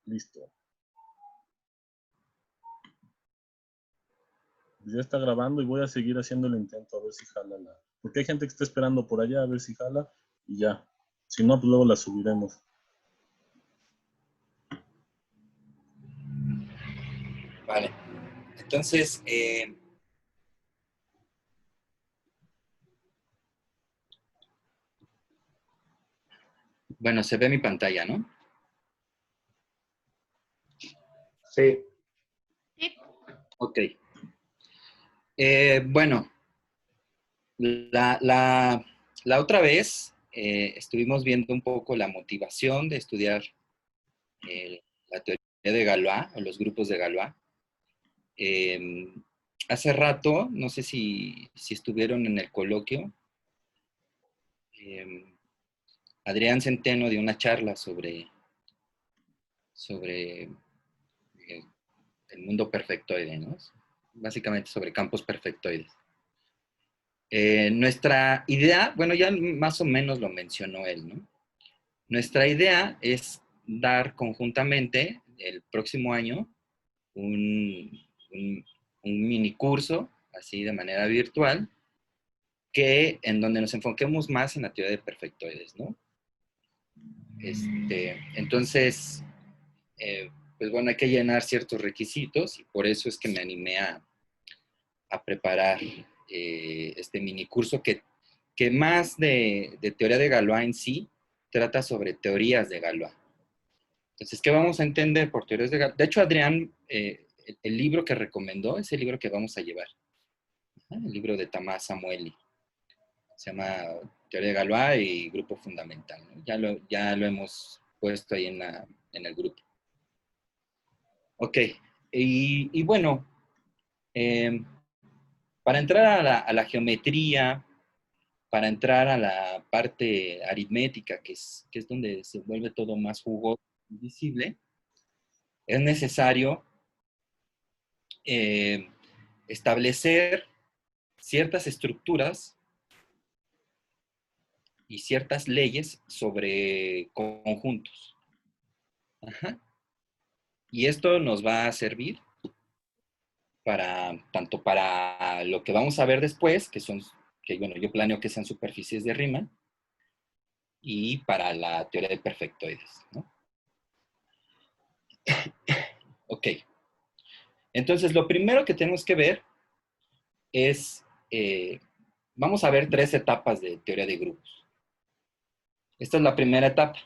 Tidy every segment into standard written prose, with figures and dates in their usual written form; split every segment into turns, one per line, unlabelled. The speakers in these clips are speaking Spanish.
Listo. Pues ya está grabando y voy a seguir haciendo el intento a ver si jala la... Porque hay gente que está esperando por allá a ver si jala y ya. Si no, pues luego la subiremos.
Vale. Entonces, bueno, se ve mi pantalla, ¿no?
Sí.
Ok. Bueno, la otra vez estuvimos viendo un poco la motivación de estudiar la teoría de Galois o los grupos de Galois. Hace rato, no sé si estuvieron en el coloquio, Adrián Centeno dio una charla sobre el mundo perfectoide, ¿no? Básicamente sobre campos perfectoides. Nuestra idea, bueno, ya más o menos lo mencionó él, ¿no? Nuestra idea es dar conjuntamente el próximo año un, un, un mini curso, así de manera virtual, en donde nos enfoquemos más en la teoría de perfectoides, ¿no? Entonces, pues bueno, hay que llenar ciertos requisitos y por eso es que me animé a preparar este mini curso que más de teoría de Galois en sí, trata sobre teorías de Galois. Entonces, ¿qué vamos a entender por teorías de Galois? De hecho, Adrián, el libro que recomendó es el libro que vamos a llevar, ¿no? El libro de Tamás Samueli. Se llama Teoría de Galois y Grupo Fundamental, ¿no? Ya lo hemos puesto ahí en el grupo. Ok, y bueno, eh, para entrar a la geometría, para entrar a la parte aritmética, que es donde se vuelve todo más jugoso y visible, es necesario eh, establecer ciertas estructuras y ciertas leyes sobre conjuntos. Ajá. Y esto nos va a servir tanto para lo que vamos a ver después, que bueno, yo planeo que sean superficies de Riemann, y para la teoría de perfectoides, ¿no? Ok. Entonces, lo primero que tenemos que ver es, vamos a ver 3 etapas de teoría de grupos. Esta es la primera etapa.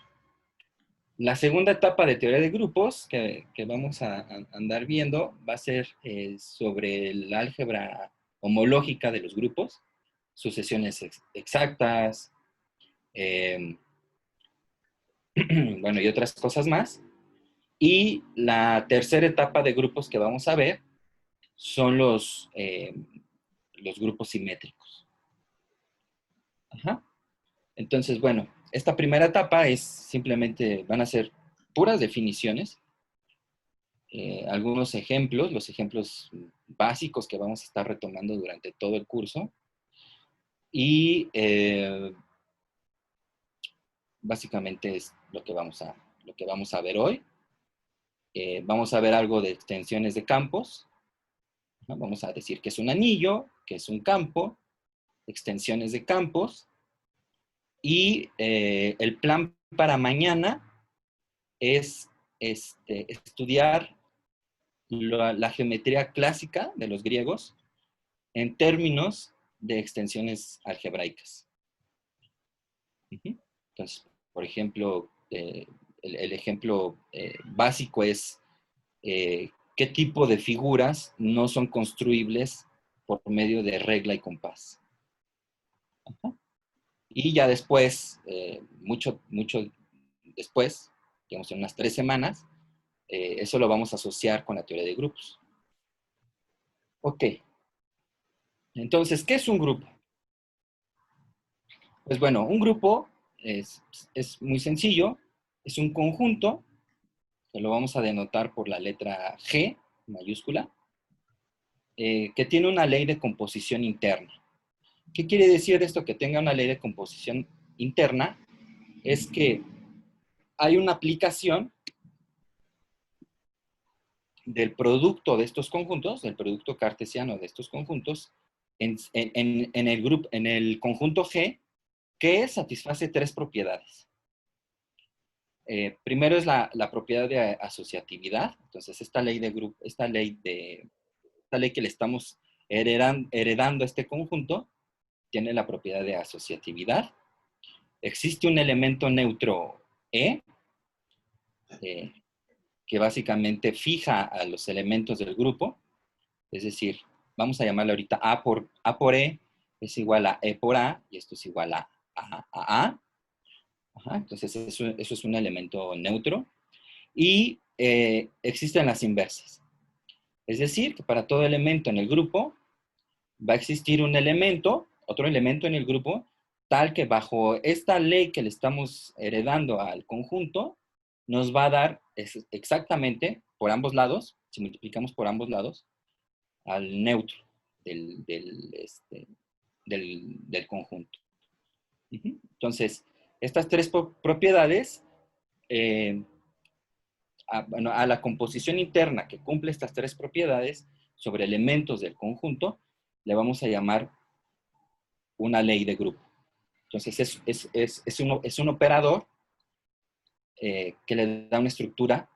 La segunda etapa de teoría de grupos que vamos a andar viendo va a ser sobre el álgebra homológica de los grupos, sucesiones exactas, bueno, y otras cosas más. Y la tercera etapa de grupos que vamos a ver son los grupos simétricos. Ajá. Entonces, bueno, esta primera etapa es simplemente, van a ser puras definiciones, algunos ejemplos, los ejemplos básicos que vamos a estar retomando durante todo el curso. Y básicamente es lo que vamos a ver hoy. Vamos a ver algo de extensiones de campos, ¿no? Vamos a decir que es un anillo, que es un campo, extensiones de campos. Y el plan para mañana es estudiar la geometría clásica de los griegos en términos de extensiones algebraicas. Entonces, por ejemplo, el ejemplo básico es qué tipo de figuras no son construibles por medio de regla y compás. Ajá. Y ya después, mucho después, digamos en unas 3 semanas, eso lo vamos a asociar con la teoría de grupos. Ok. Entonces, ¿qué es un grupo? Pues bueno, un grupo es muy sencillo, es un conjunto, que lo vamos a denotar por la letra G mayúscula, que tiene una ley de composición interna. ¿Qué quiere decir esto que tenga una ley de composición interna? Es que hay una aplicación del producto de estos conjuntos, del producto cartesiano de estos conjuntos, en el conjunto G, que satisface tres propiedades. Primero es la propiedad de asociatividad. Entonces, esta ley que le estamos heredando a este conjunto tiene la propiedad de asociatividad. Existe un elemento neutro E, que básicamente fija a los elementos del grupo. Es decir, vamos a llamarle ahorita A por E es igual a E por A, y esto es igual a A. Ajá, entonces, eso es un elemento neutro. Y existen las inversas. Es decir, que para todo elemento en el grupo va a existir un elemento, otro elemento en el grupo, tal que bajo esta ley que le estamos heredando al conjunto, nos va a dar exactamente por ambos lados, si multiplicamos por ambos lados, al neutro del conjunto. Entonces, estas tres propiedades, a la composición interna que cumple estas tres propiedades sobre elementos del conjunto, le vamos a llamar una ley de grupo. Entonces, es un operador que le da una estructura,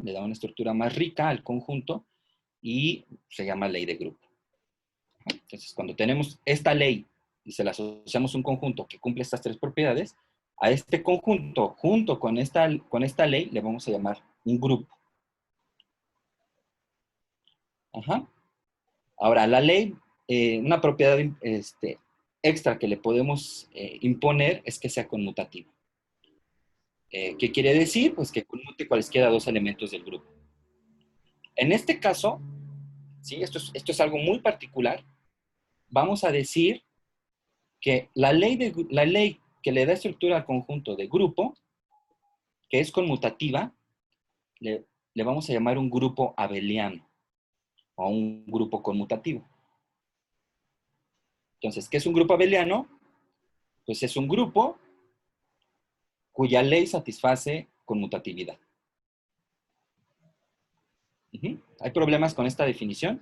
le da una estructura más rica al conjunto y se llama ley de grupo. Entonces, cuando tenemos esta ley y se la asociamos a un conjunto que cumple estas tres propiedades, a este conjunto, junto con esta ley, le vamos a llamar un grupo. Ahora, la ley, una propiedad extra que le podemos imponer es que sea conmutativa. ¿Qué quiere decir? Pues que conmute cualesquiera dos elementos del grupo. En este caso, ¿sí? Esto es algo muy particular. Vamos a decir que la ley que le da estructura al conjunto de grupo, que es conmutativa, le vamos a llamar un grupo abeliano o un grupo conmutativo. Entonces, ¿qué es un grupo abeliano? Pues es un grupo cuya ley satisface conmutatividad. ¿Hay problemas con esta definición?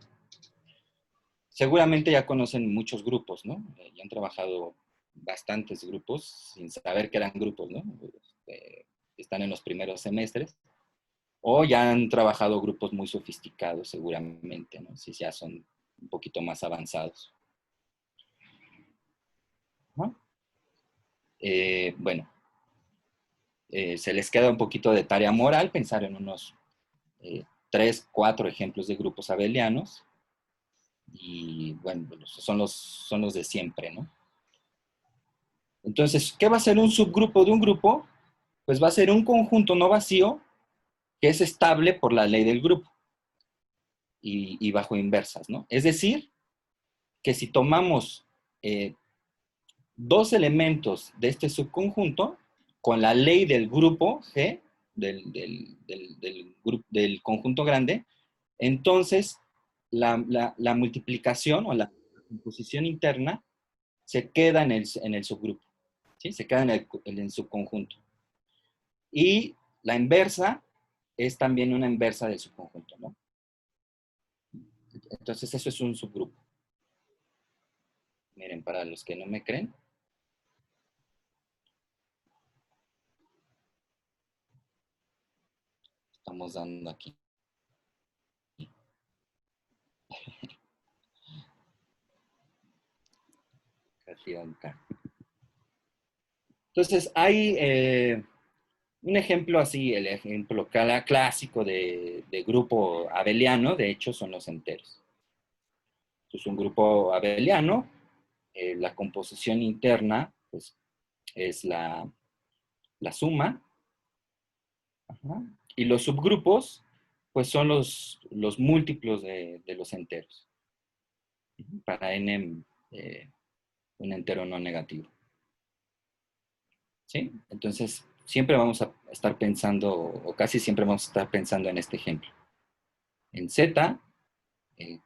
Seguramente ya conocen muchos grupos, ¿no? Ya han trabajado bastantes grupos sin saber que eran grupos, ¿no? Están en los primeros semestres. O ya han trabajado grupos muy sofisticados, seguramente, ¿no? Si ya son un poquito más avanzados. Bueno, se les queda un poquito de tarea moral pensar en unos 3, 4 ejemplos de grupos abelianos. Y bueno, son los de siempre, ¿no? Entonces, ¿qué va a ser un subgrupo de un grupo? Pues va a ser un conjunto no vacío que es estable por la ley del grupo y bajo inversas, ¿no? Es decir, que si tomamos dos elementos de este subconjunto con la ley del grupo G, del conjunto grande, entonces la multiplicación o la composición interna se queda en el subgrupo, ¿sí? Se queda en el subconjunto. Y la inversa es también una inversa del subconjunto, ¿no? Entonces eso es un subgrupo. Miren, para los que no me creen. Estamos dando aquí. Entonces hay un ejemplo así, el ejemplo clásico de grupo abeliano, de hecho, son los enteros. Entonces, un grupo abeliano, la composición interna, pues, es la suma. Y los subgrupos, pues, son los múltiplos de los enteros. Para n, un entero no negativo. ¿Sí? Entonces, siempre vamos a estar pensando, o casi siempre vamos a estar pensando en este ejemplo. En Z,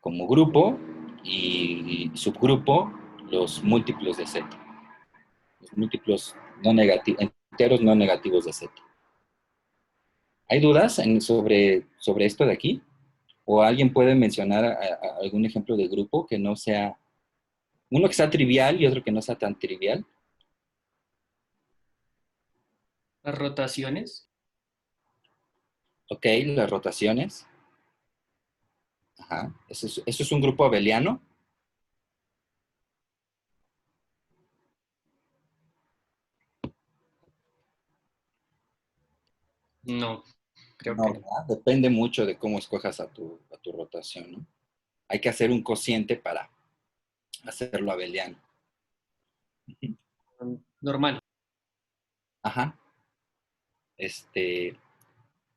como grupo, y subgrupo, los múltiplos de Z. Los múltiplos no negativos, enteros no negativos de Z. ¿Hay dudas sobre esto de aquí? ¿O alguien puede mencionar algún ejemplo de grupo que no sea, uno que sea trivial y otro que no sea tan trivial?
Las rotaciones.
Ok, las rotaciones. Ajá. ¿Eso es un grupo abeliano?
No, creo
No,
que no.
¿verdad? Depende mucho de cómo escojas a tu rotación, ¿no? Hay que hacer un cociente para hacerlo abeliano.
Normal.
Ajá.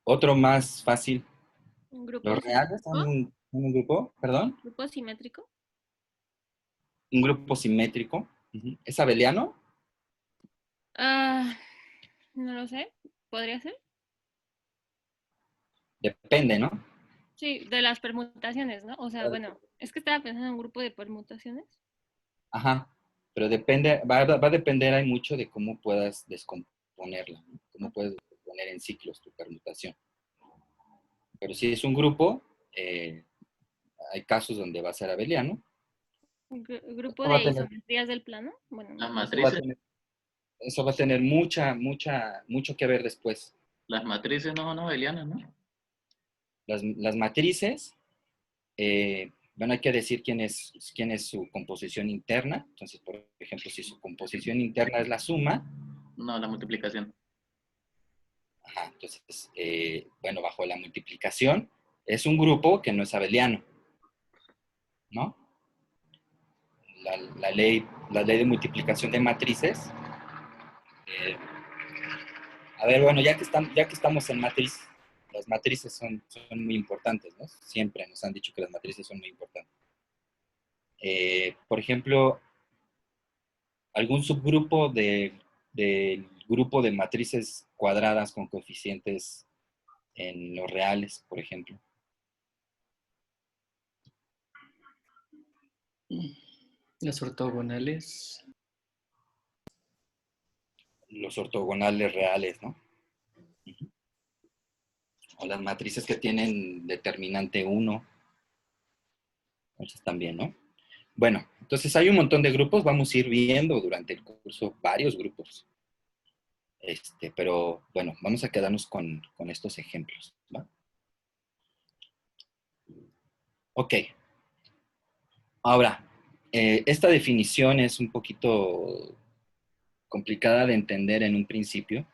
Otro más fácil.
¿Un grupo
¿Los reales
simétrico?
son un grupo? ¿Perdón?
¿Grupo simétrico?
Un grupo simétrico. Ujú. ¿Es abeliano?
Ah, no lo sé. ¿Podría ser?
Depende, ¿no?
Sí, de las permutaciones, ¿no? O sea, bueno, es que estaba pensando en un grupo de permutaciones.
Ajá. Pero depende, va a depender hay mucho de cómo puedas descomponerla, ¿no? Cómo puedes poner en ciclos tu permutación. Pero si es un grupo, hay casos donde va a ser abeliano.
Grupo
Eso va a
de
tener,
isometrías del plano. Bueno,
Las
no lo sé.
matrices,
eso va a tener mucho que ver después.
las matrices no son abelianas, ¿no?
Las matrices, bueno, hay que decir quién es su composición interna. Entonces, por ejemplo, si su composición interna es la suma,
No, la multiplicación.
ajá, entonces, bueno, bajo la multiplicación, es un grupo que no es abeliano, ¿no? La ley de multiplicación de matrices. eh, a ver, bueno, ya que estamos en matriz, las matrices son muy importantes, ¿no? Siempre nos han dicho que las matrices son muy importantes. Por ejemplo, algún subgrupo del grupo de matrices cuadradas con coeficientes en los reales, por ejemplo.
Las ortogonales.
Los ortogonales reales, ¿no? O las matrices que tienen determinante 1. Entonces también, ¿no? Bueno, entonces hay un montón de grupos, vamos a ir viendo durante el curso varios grupos. Pero bueno, vamos a quedarnos con estos ejemplos, ¿va? Ok. Ahora, esta definición es un poquito complicada de entender en un principio.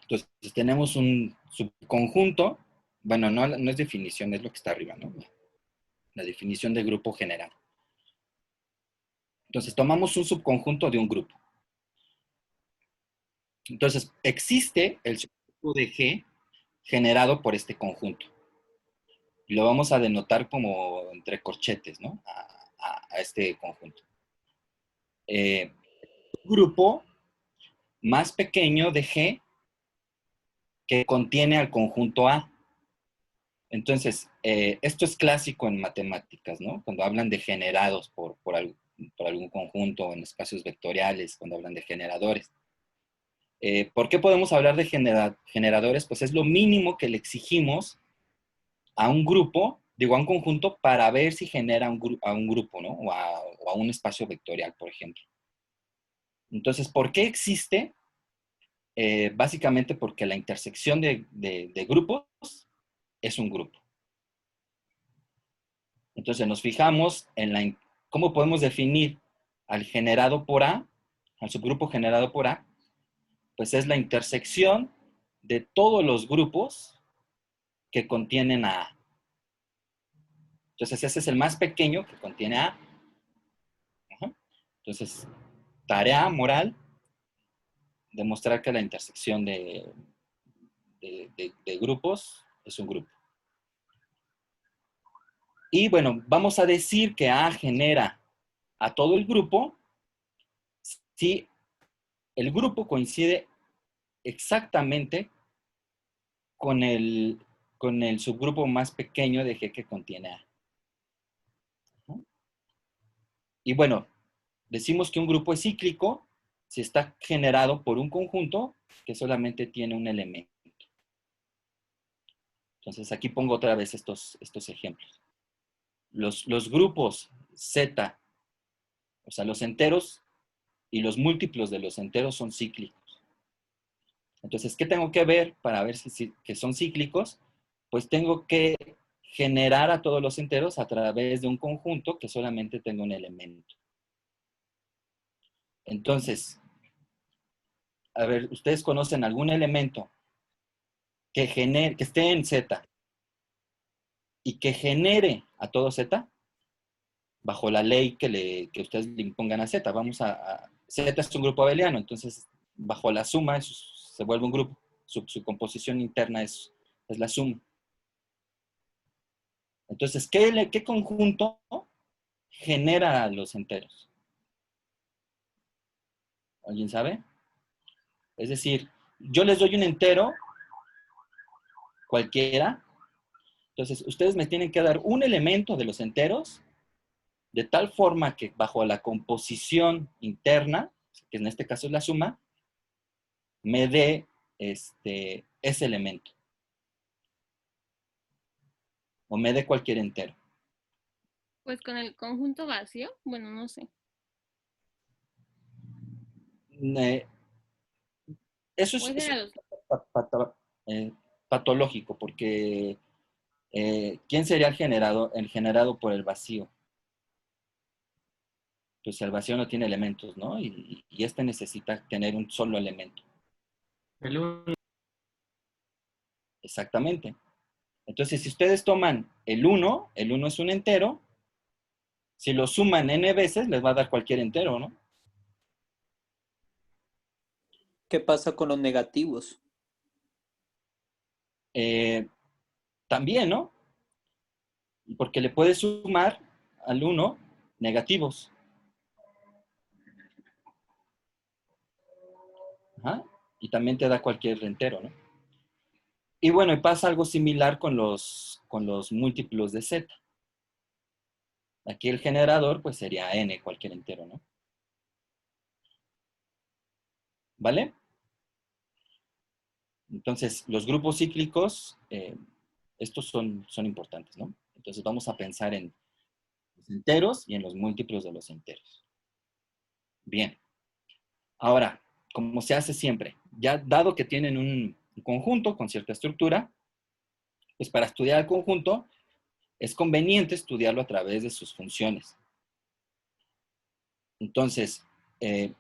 Entonces, tenemos un subconjunto, bueno, no es definición, es lo que está arriba, ¿no? La definición de grupo general. Entonces, tomamos un subconjunto de un grupo. Entonces, existe el subconjunto de G generado por este conjunto. Y lo vamos a denotar como entre corchetes, ¿no? A este conjunto. Un grupo más pequeño de G que contiene al conjunto A. Entonces, esto es clásico en matemáticas, ¿no? Cuando hablan de generados por algún conjunto o en espacios vectoriales, cuando hablan de generadores. ¿Por qué podemos hablar de generadores? Pues es lo mínimo que le exigimos a un grupo, digo, a un conjunto, para ver si genera a un grupo, ¿no? O a un espacio vectorial, por ejemplo. Entonces, ¿por qué existe? Básicamente porque la intersección de grupos es un grupo. Entonces nos fijamos en cómo podemos definir al generado por A, al subgrupo generado por A, pues es la intersección de todos los grupos que contienen a A. Entonces ese es el más pequeño que contiene a A. Ajá. Entonces, tarea moral, demostrar que la intersección de grupos es un grupo. Y bueno, vamos a decir que A genera a todo el grupo si el grupo coincide exactamente con el subgrupo más pequeño de G que contiene A. ¿No? Y bueno, decimos que un grupo es cíclico si está generado por un conjunto que solamente tiene un elemento. Entonces, aquí pongo otra vez estos ejemplos. Los grupos Z, o sea, los enteros y los múltiplos de los enteros son cíclicos. Entonces, ¿qué tengo que ver para ver que son cíclicos? Pues tengo que generar a todos los enteros a través de un conjunto que solamente tenga un elemento. Entonces, a ver, ¿ustedes conocen algún elemento que esté en Z y que genere a todo Z? Bajo la ley que ustedes le impongan a Z. Z es un grupo abeliano, entonces bajo la suma se vuelve un grupo. Su composición interna es la suma. Entonces, ¿qué conjunto genera los enteros? ¿Alguien sabe? Es decir, yo les doy un entero cualquiera, entonces ustedes me tienen que dar un elemento de los enteros de tal forma que bajo la composición interna, que en este caso es la suma, me dé ese elemento. O me dé cualquier entero.
Pues con el conjunto vacío, bueno, no sé.
Eso
Puede
es
ser a los...
patológico, porque ¿quién sería el generado por el vacío? Pues el vacío no tiene elementos, ¿no? Y este necesita tener un solo elemento.
El 1.
Exactamente. Entonces, si ustedes toman el 1 es un entero, si lo suman n veces, les va a dar cualquier entero, ¿no?
¿Qué pasa con los negativos?
También, ¿no? Porque le puedes sumar al 1 negativos. Ajá. Y también te da cualquier entero, ¿no? Y bueno, y pasa algo similar con los múltiplos de Z. Aquí el generador, pues sería n, cualquier entero, ¿no? ¿Vale? Entonces, los grupos cíclicos, estos son importantes, ¿no? Entonces vamos a pensar en los enteros y en los múltiplos de los enteros. Bien. Ahora, como se hace siempre, ya dado que tienen un conjunto con cierta estructura, pues para estudiar el conjunto es conveniente estudiarlo a través de sus funciones. Entonces,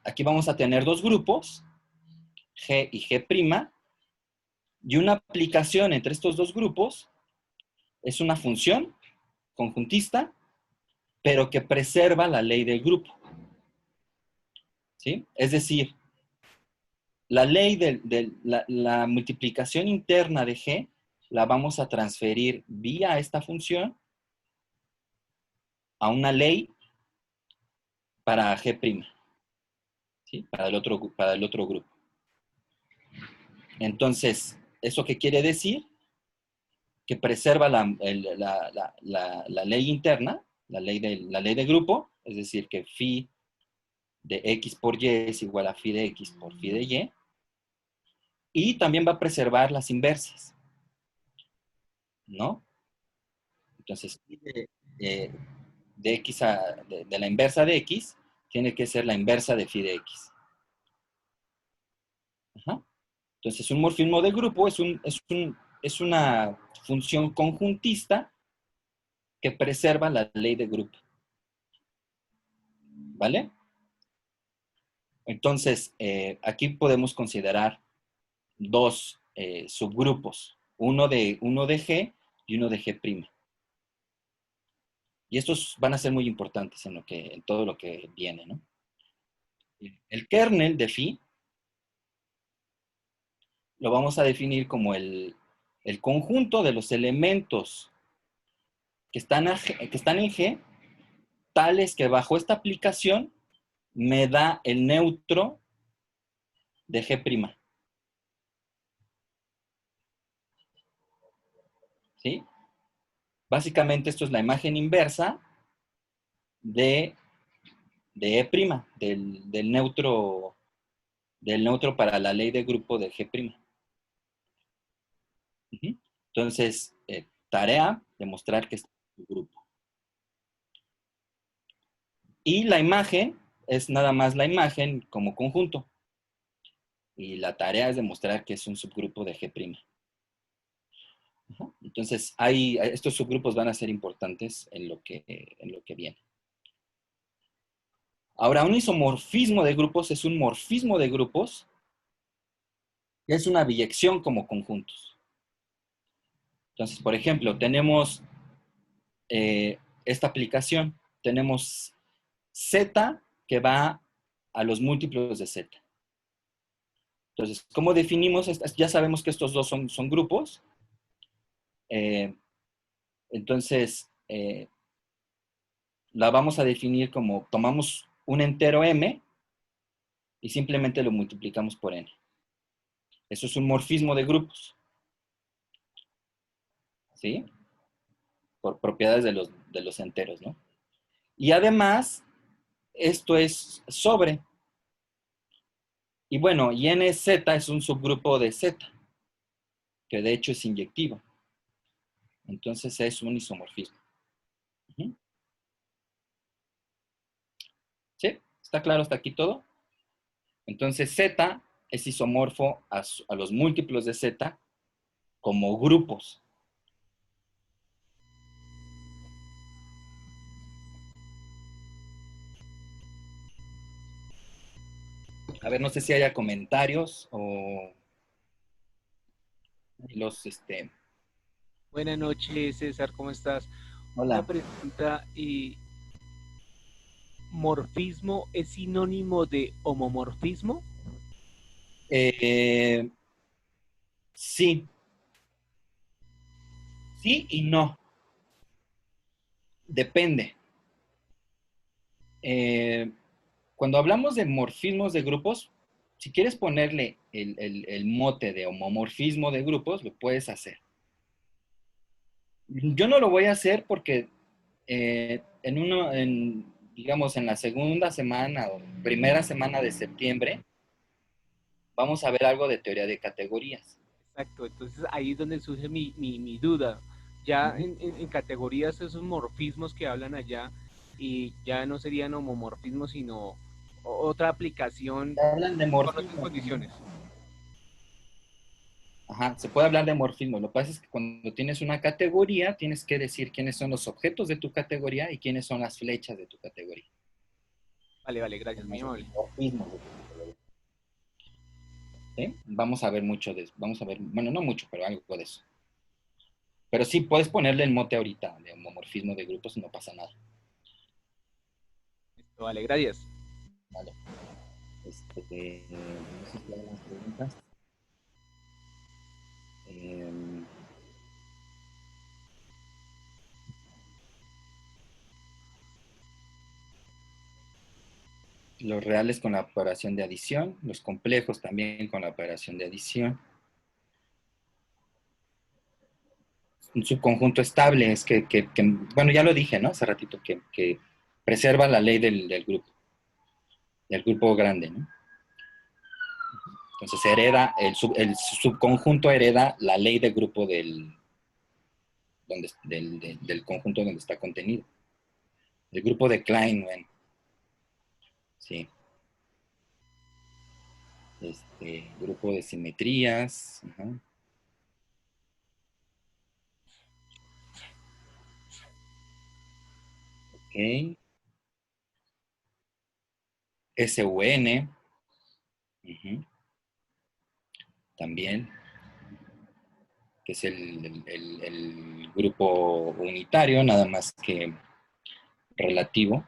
aquí vamos a tener dos grupos, G y G', y una aplicación entre estos dos grupos es una función conjuntista, pero que preserva la ley del grupo. ¿Sí? Es decir, la ley la multiplicación interna de G la vamos a transferir vía esta función a una ley para G', ¿sí? Para el otro grupo. Entonces, ¿eso qué quiere decir? Que preserva la ley interna, la ley de grupo, es decir, que phi de x por y es igual a phi de x por phi de y, y también va a preservar las inversas, ¿no? Entonces, phi de x de la inversa de x tiene que ser la inversa de phi de x. Ajá. Entonces, un morfismo de grupo es una función conjuntista que preserva la ley de grupo. ¿Vale? Entonces, aquí podemos considerar dos subgrupos, uno de G y uno de G'. Y estos van a ser muy importantes en todo lo que viene, ¿no? El kernel de phi lo vamos a definir como el conjunto de los elementos que están en G, tales que bajo esta aplicación me da el neutro de G'. ¿Sí? Básicamente esto es la imagen inversa de E', del neutro para la ley de grupo de G'. Entonces, tarea, demostrar que es un grupo. Y la imagen es nada más la imagen como conjunto. Y la tarea es demostrar que es un subgrupo de G'. Entonces, estos subgrupos van a ser importantes en lo que viene. Ahora, un isomorfismo de grupos es un morfismo de grupos. Es una biyección como conjuntos. Entonces, por ejemplo, tenemos esta aplicación. Tenemos Z que va a los múltiplos de Z. Entonces, ¿cómo definimos? Ya sabemos que estos dos son grupos. Entonces, la vamos a definir como tomamos un entero M y simplemente lo multiplicamos por N. Eso es un morfismo de grupos. ¿Sí? Por propiedades de los enteros, ¿no? Y además, esto es sobre. Y bueno, y NZ es un subgrupo de Z, que de hecho es inyectivo. Entonces es un isomorfismo. ¿Sí? ¿Está claro hasta aquí todo? Entonces Z es isomorfo a los múltiplos de Z como grupos. A ver, no sé si haya comentarios o los,
Buenas noches, César, ¿cómo estás? Una
hola.
pregunta, ¿morfismo es sinónimo de homomorfismo?
Sí. Sí y no. Depende. Cuando hablamos de morfismos de grupos, si quieres ponerle el mote de homomorfismo de grupos, lo puedes hacer. Yo no lo voy a hacer porque digamos, en la segunda semana o primera semana de septiembre, vamos a ver algo de teoría de categorías.
Exacto, entonces ahí es donde surge mi duda. Ya en categorías esos morfismos que hablan allá, y ya no serían homomorfismos, sino otra aplicación
Hablan de
con otras
morfismo.
condiciones.
Ajá, se puede hablar de morfismo. Lo que pasa es que cuando tienes una categoría, tienes que decir quiénes son los objetos de tu categoría y quiénes son las flechas de tu categoría.
Vale, gracias, muy amable.
Morfismos de tu categoría. ¿Sí? Vamos a ver mucho de eso. Vamos a ver, bueno, no mucho, pero algo de eso. Pero sí, puedes ponerle el mote ahorita de homomorfismo de grupos y no pasa nada.
Listo, vale, gracias.
Vale. No sé si hay más preguntas. Los reales con la operación de adición, los complejos también con la operación de adición. Un subconjunto estable es bueno, ya lo dije, ¿no? Hace ratito, que preserva la ley del grupo grande, ¿no? Entonces el subconjunto hereda la ley del grupo del conjunto donde está contenido. El grupo de Klein, bueno. Sí. Grupo de simetrías. Ajá. Ok. SUN. También. Que es el grupo unitario, nada más que relativo.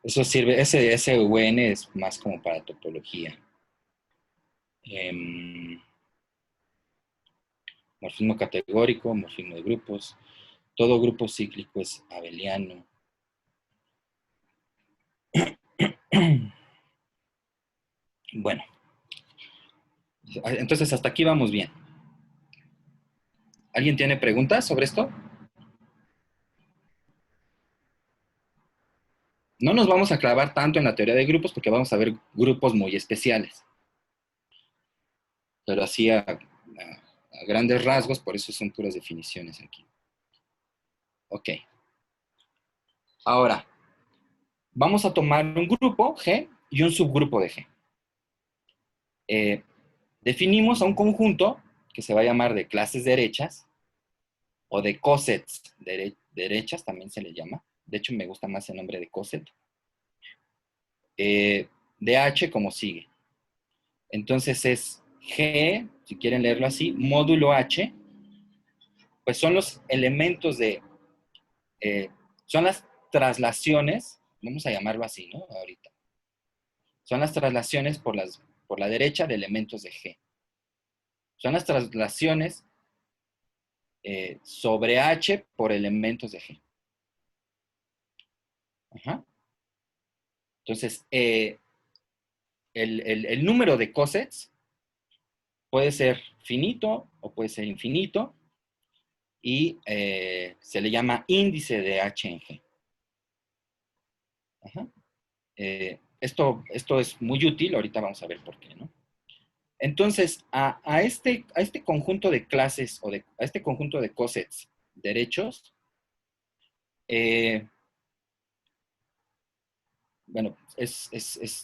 Eso sirve, ese SUN es más como para topología. Morfismo categórico, morfismo de grupos. Todo grupo cíclico es abeliano. Bueno, entonces hasta aquí vamos bien. ¿Alguien tiene preguntas sobre esto? No nos vamos a clavar tanto en la teoría de grupos porque vamos a ver grupos muy especiales. Pero así a grandes rasgos, por eso son puras definiciones aquí. Ok. Ahora, vamos a tomar un grupo G y un subgrupo de G. Definimos a un conjunto que se va a llamar de clases derechas o de cosets derechas, también se le llama. De hecho, me gusta más el nombre de coset. De H como sigue. Entonces es G, si quieren leerlo así, módulo H, pues son los elementos de, son las traslaciones, vamos a llamarlo así, ¿no? Ahorita. Son las traslaciones por la derecha de elementos de G. Son las traslaciones sobre H por elementos de G. Ajá. Entonces, el número de cosets puede ser finito o puede ser infinito y se le llama índice de H en G. Ajá. Esto es muy útil, ahorita vamos a ver por qué, ¿no? Entonces, a este conjunto de clases o a este conjunto de cosets derechos, bueno,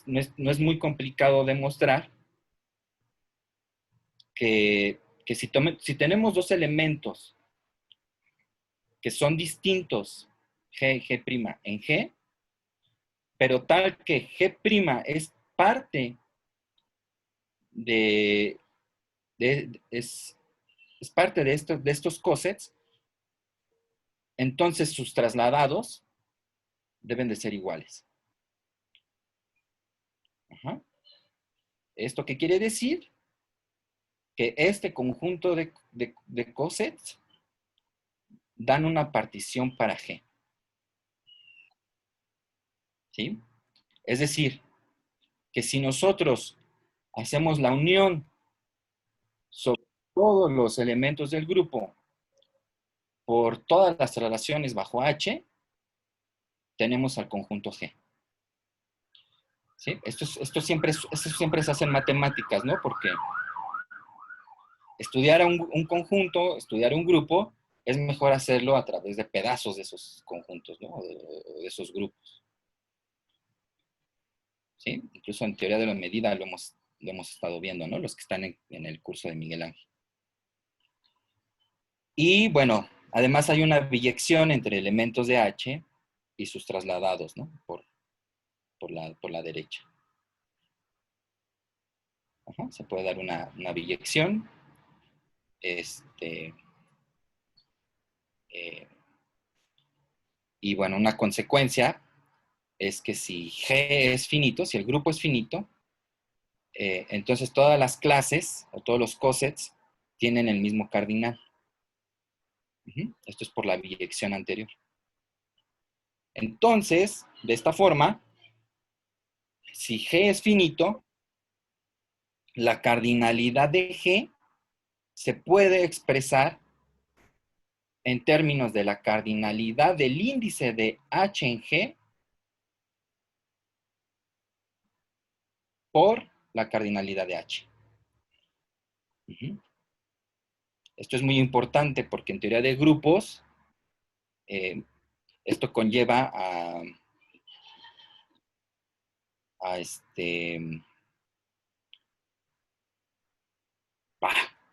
no es muy complicado demostrar que si tenemos dos elementos que son distintos, G y G' en G, pero tal que G' es parte es parte de estos cosets, entonces sus trasladados deben de ser iguales. Ajá. ¿Esto qué quiere decir? Que este conjunto de cosets dan una partición para G. ¿Sí? Es decir, que si nosotros hacemos la unión sobre todos los elementos del grupo por todas las traslaciones bajo H, tenemos al conjunto G. ¿Sí? Esto siempre se hace en matemáticas, ¿no? Porque estudiar un conjunto, estudiar un grupo, es mejor hacerlo a través de pedazos de esos conjuntos, ¿no? O de esos grupos. ¿Sí? Incluso en teoría de la medida lo hemos estado viendo, ¿no? Los que están en el curso de Miguel Ángel. Y bueno, además hay una biyección entre elementos de H y sus trasladados, ¿no? Por la derecha. Ajá, se puede dar una biyección. Y bueno, una consecuencia es que si G es finito, si el grupo es finito, entonces todas las clases o todos los cosets tienen el mismo cardinal. Esto es por la biyección anterior. Entonces, de esta forma, si G es finito, la cardinalidad de G se puede expresar en términos de la cardinalidad del índice de H en G por la cardinalidad de H. Esto es muy importante porque en teoría de grupos, esto conlleva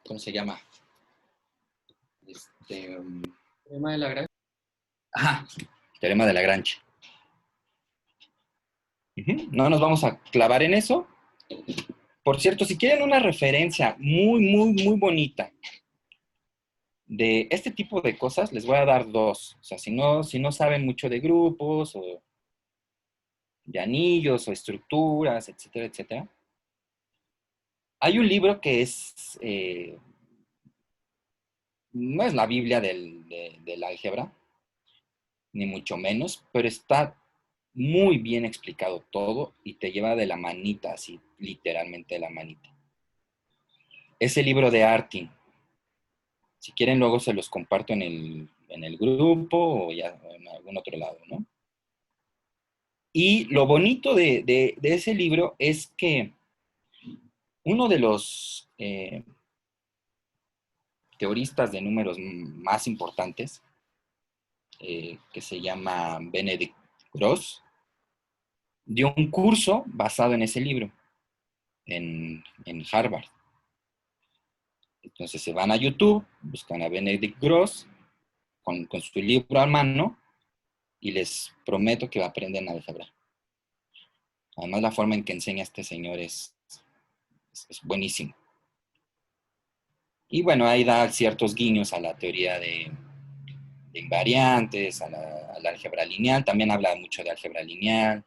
¿cómo se llama?
Tema de la gran...
Ajá, teorema de Lagrange. No nos vamos a clavar en eso. Por cierto, si quieren una referencia muy, muy, muy bonita de este tipo de cosas, les voy a dar dos. O sea, si no saben mucho de grupos o de anillos o estructuras, etcétera, etcétera. Hay un libro que no es la Biblia del álgebra, ni mucho menos, pero está muy bien explicado todo y te lleva de la manita, así literalmente de la manita. Es el libro de Artin. Si quieren, luego se los comparto en el grupo o ya en algún otro lado, ¿no? Y lo bonito de ese libro es que uno de los eh, teoristas de números más importantes, que se llama Benedict Gross, dio un curso basado en ese libro, en Harvard. Entonces se van a YouTube, buscan a Benedict Gross con su libro a mano y les prometo que aprenden álgebra. Además, la forma en que enseña este señor es buenísimo. Y bueno, ahí da ciertos guiños a la teoría de invariantes, a la álgebra lineal. También habla mucho de álgebra lineal.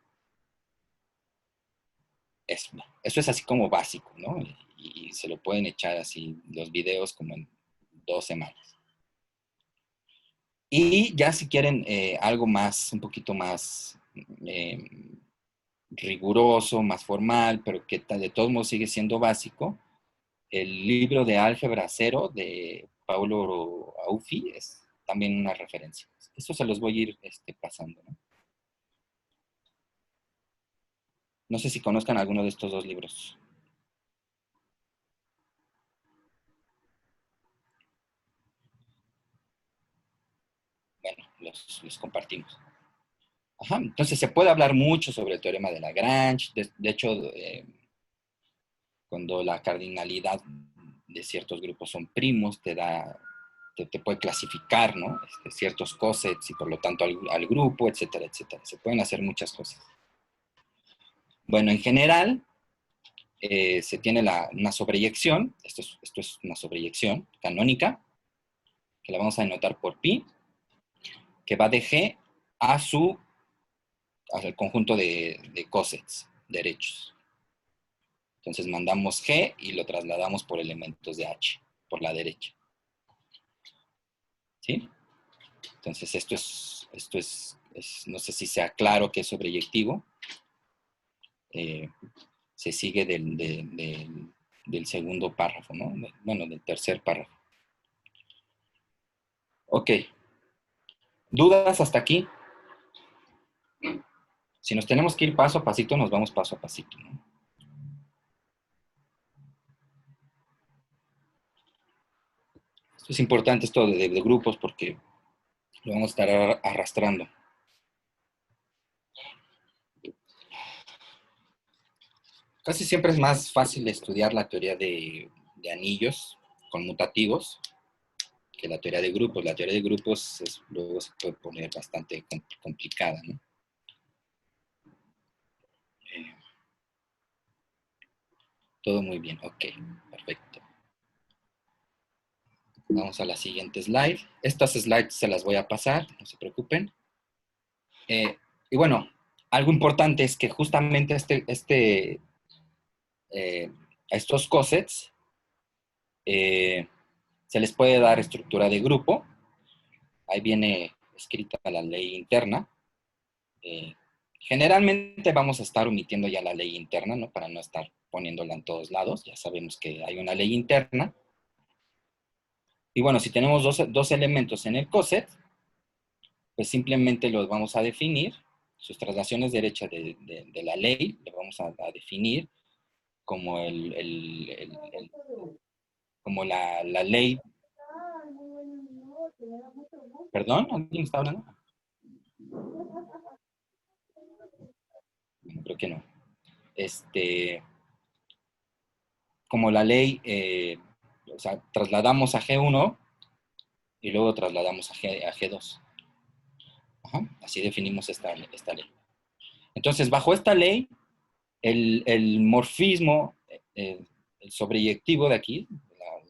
Eso es así como básico, ¿no? Y se lo pueden echar así los videos como en 2 semanas. Y ya si quieren algo más, un poquito más riguroso, más formal, pero que de todos modos sigue siendo básico, el libro de Álgebra Cero de Paulo Aufi es también una referencia. Eso se los voy a ir pasando, ¿no? No sé si conozcan alguno de estos 2 libros. Bueno, los compartimos. Ajá, entonces se puede hablar mucho sobre el teorema de Lagrange. De hecho, cuando la cardinalidad de ciertos grupos son primos, te puede clasificar, ¿no? Ciertos cosets y por lo tanto al grupo, etcétera, etcétera. Se pueden hacer muchas cosas. Bueno, en general, se tiene una sobreyección. Esto es una sobreyección canónica, que la vamos a denotar por pi, que va de G al conjunto de cosets derechos. Entonces mandamos G y lo trasladamos por elementos de H, por la derecha. ¿Sí? Entonces esto es no sé si sea claro que es sobreyectivo. Se sigue del segundo párrafo, ¿no? Bueno, del tercer párrafo. Ok. ¿Dudas hasta aquí? Si nos tenemos que ir paso a pasito, nos vamos paso a pasito, ¿no? Esto es importante, esto de grupos, porque lo vamos a estar arrastrando. Casi siempre es más fácil estudiar la teoría de anillos conmutativos que la teoría de grupos. La teoría de grupos luego se puede poner bastante complicada, ¿no? Todo muy bien, ok, perfecto. Vamos a la siguiente slide. Estas slides se las voy a pasar, no se preocupen. Y bueno, algo importante es que justamente a estos cosets se les puede dar estructura de grupo. Ahí viene escrita la ley interna. Generalmente vamos a estar omitiendo ya la ley interna, ¿no? Para no estar poniéndola en todos lados. Ya sabemos que hay una ley interna. Y bueno, si tenemos dos elementos en el coset, pues simplemente los vamos a definir. Sus traslaciones derechas de la ley, lo vamos a definir como como la ley. ¿Perdón? ¿Alguien está hablando? No, creo que no. Como la ley, o sea, trasladamos a G1 y luego trasladamos a G2. Ajá, así definimos esta ley. Entonces, bajo esta ley, el morfismo, el sobreyectivo de aquí,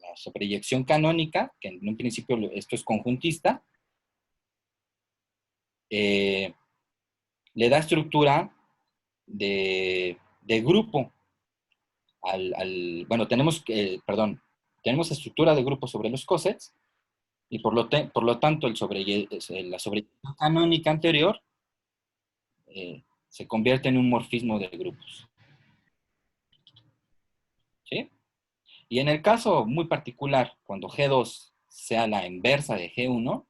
la sobreyección canónica, que en un principio esto es conjuntista, le da estructura de grupo bueno, tenemos estructura de grupo sobre los cosets y por lo tanto la sobreyección canónica anterior se convierte en un morfismo de grupos. ¿Sí? Y en el caso muy particular, cuando G2 sea la inversa de G1,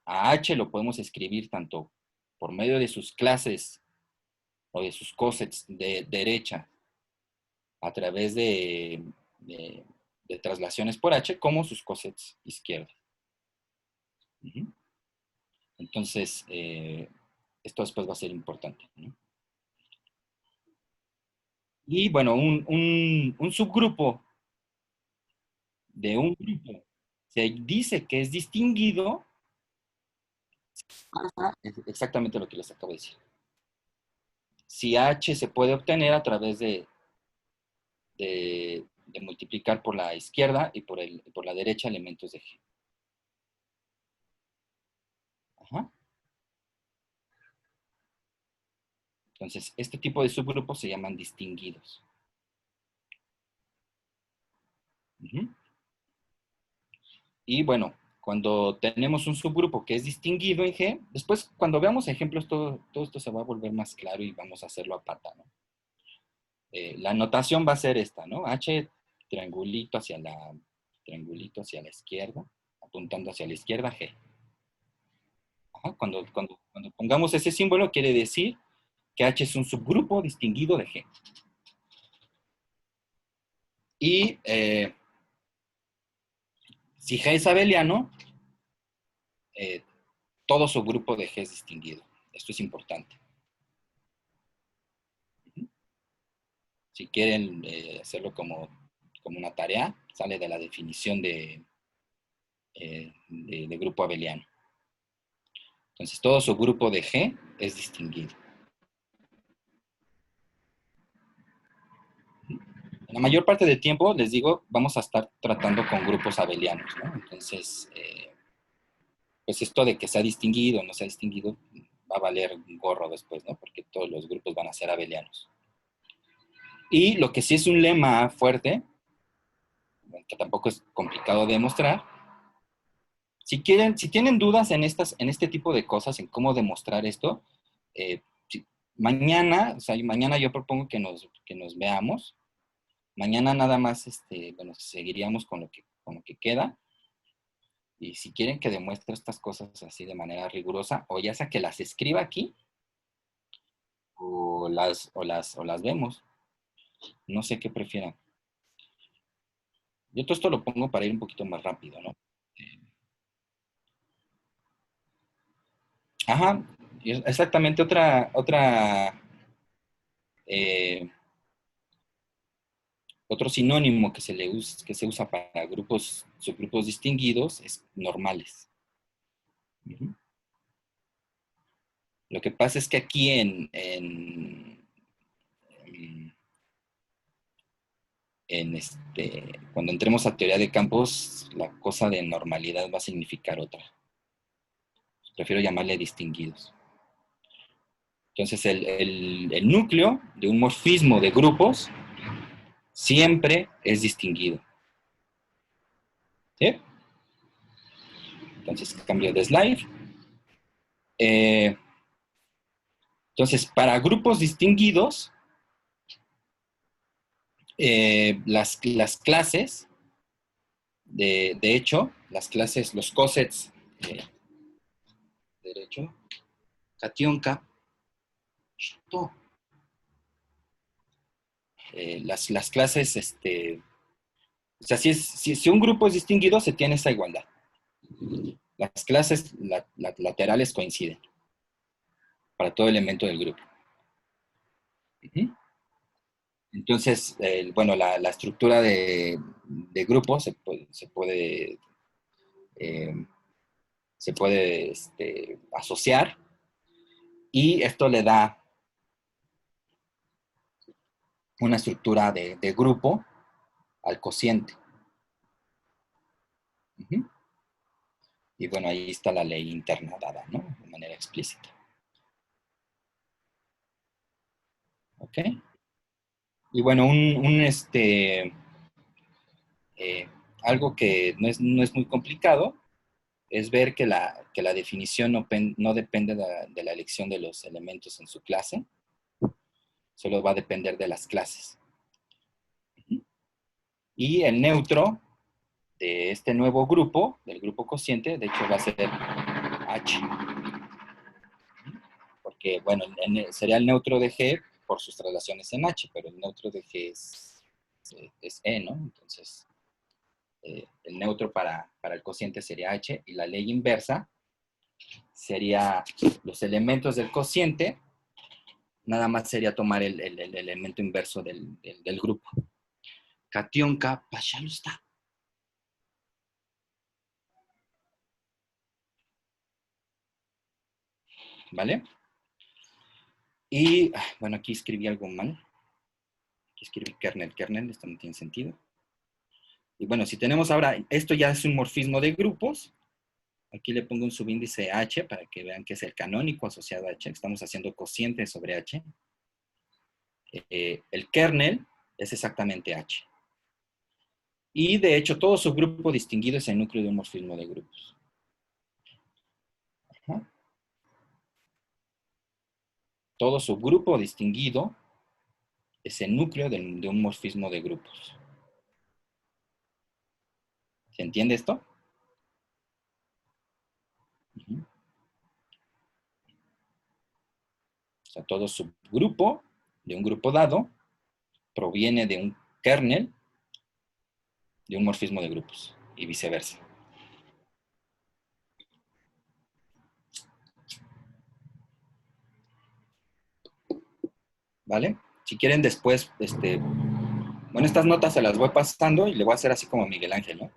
a H lo podemos escribir tanto por medio de sus clases o de sus cosets de derecha a través de traslaciones por H como sus cosets izquierdas. Ujú. Entonces, esto después va a ser importante, ¿no? Y bueno, un subgrupo de un grupo se dice que es distinguido, es exactamente lo que les acabo de decir. Si H se puede obtener a través de multiplicar por la izquierda y por la derecha elementos de G. Ajá. Entonces, este tipo de subgrupos se llaman distinguidos. Ujú. Y bueno, cuando tenemos un subgrupo que es distinguido en G, después cuando veamos ejemplos, todo esto se va a volver más claro y vamos a hacerlo a pata, ¿no? La notación va a ser esta, ¿no? H, triangulito hacia la izquierda, apuntando hacia la izquierda, G. Ajá. Cuando pongamos ese símbolo, quiere decir que H es un subgrupo distinguido de G. Y si G es abeliano, todo subgrupo de G es distinguido. Esto es importante. Si quieren hacerlo como una tarea, sale de la definición de grupo abeliano. Entonces, todo subgrupo de G es distinguido. La mayor parte del tiempo, les digo, vamos a estar tratando con grupos abelianos, ¿no? Entonces, pues esto de que sea distinguido o no sea distinguido va a valer un gorro después, ¿no? Porque todos los grupos van a ser abelianos. Y lo que sí es un lema fuerte, que tampoco es complicado de demostrar, si tienen dudas en este tipo de cosas, en cómo demostrar esto, mañana yo propongo que nos veamos. Mañana nada más, bueno, seguiríamos con lo que queda. Y si quieren que demuestre estas cosas así de manera rigurosa, o ya sea que las escriba aquí, o las vemos. No sé qué prefieran. Yo todo esto lo pongo para ir un poquito más rápido, ¿no? Ajá, exactamente otro sinónimo que se usa para subgrupos distinguidos es normales. Uh-huh. Lo que pasa es que aquí cuando entremos a teoría de campos, la cosa de normalidad va a significar otra. Prefiero llamarle distinguidos. Entonces, el núcleo de un morfismo de grupos siempre es distinguido. ¿Sí? Entonces, cambio de slide. Entonces, para grupos distinguidos, las clases, de hecho, las clases, los cosets, derecho, cationca, las clases, o sea, si un grupo es distinguido, se tiene esa igualdad. Las clases laterales coinciden para todo elemento del grupo. Uh-huh. Entonces, bueno, la estructura de grupo se puede asociar, y esto le da una estructura de grupo al cociente. Uh-huh. Y bueno, ahí está la ley interna dada, ¿no? De manera explícita. ¿Ok? Y bueno, algo que no es muy complicado es ver que la definición no depende de la elección de los elementos en su clase, solo va a depender de las clases. Y el neutro de este nuevo grupo, del grupo cociente, de hecho va a ser H. Porque, bueno, sería el neutro de G por sus traslaciones en H, pero el neutro de G es es E, ¿no? Entonces, el neutro para el cociente sería H, y la ley inversa sería los elementos del cociente, nada más sería tomar el elemento inverso del grupo. Cationka, pashalo está. ¿Vale? Y, bueno, aquí escribí algo mal. Aquí escribí kernel, esto no tiene sentido. Y bueno, si tenemos ahora, esto ya es un morfismo de grupos. Aquí le pongo un subíndice H para que vean que es el canónico asociado a H. Estamos haciendo cociente sobre H. El kernel es exactamente H. Y de hecho, todo subgrupo distinguido es el núcleo de un morfismo de grupos. Ajá. Todo subgrupo distinguido es el núcleo de un morfismo de grupos. ¿Se entiende esto? Uh-huh. O sea, todo subgrupo de un grupo dado proviene de un kernel de un morfismo de grupos y viceversa. ¿Vale? Si quieren después, bueno, estas notas se las voy pasando y le voy a hacer así como Miguel Ángel, ¿no?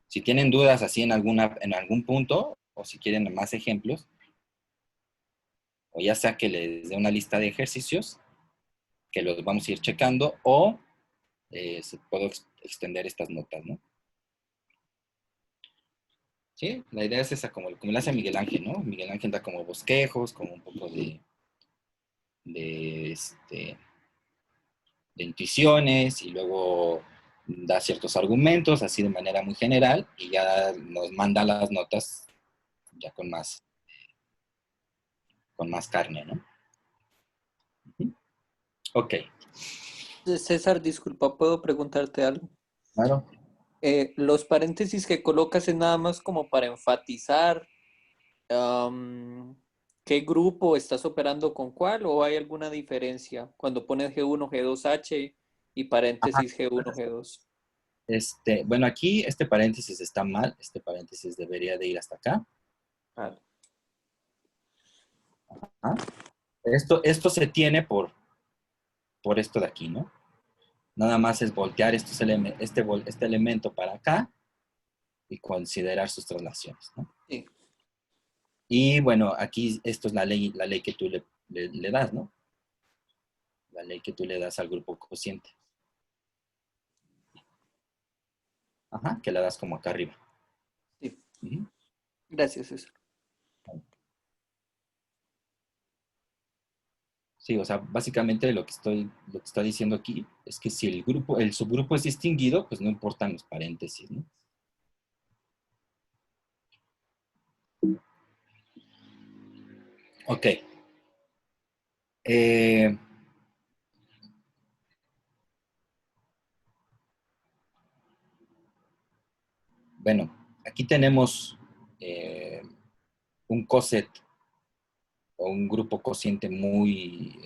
Si tienen dudas así en algún punto, o si quieren más ejemplos, o ya sea que les dé una lista de ejercicios, que los vamos a ir checando, o se puedo extender estas notas, ¿no? Sí, la idea es esa, como lo hace Miguel Ángel, ¿no? Miguel Ángel da como bosquejos, como un poco de intuiciones, y luego da ciertos argumentos, así de manera muy general, y ya nos manda las notas ya con más carne, ¿no? Ok.
César, disculpa, ¿puedo preguntarte algo?
Claro.
Los paréntesis que colocas es nada más como para enfatizar qué grupo estás operando con cuál, o hay alguna diferencia cuando pones G1, G2H y paréntesis G1, G2.
Bueno, aquí este paréntesis está mal, este paréntesis debería de ir hasta acá.
Vale.
Ajá. Esto se tiene por esto de aquí, ¿no? Nada más es voltear este elemento para acá y considerar sus traslaciones, ¿no?
Sí.
Y bueno, aquí esto es la ley que tú le das, ¿no? La ley que tú le das al grupo cociente. Ajá, que la das como acá arriba.
Sí.
Uh-huh.
Gracias, César.
Sí, o sea, básicamente lo que está diciendo aquí es que si el subgrupo es distinguido, pues no importan los paréntesis, ¿no? Ok. Bueno, aquí tenemos un coset o un grupo cociente muy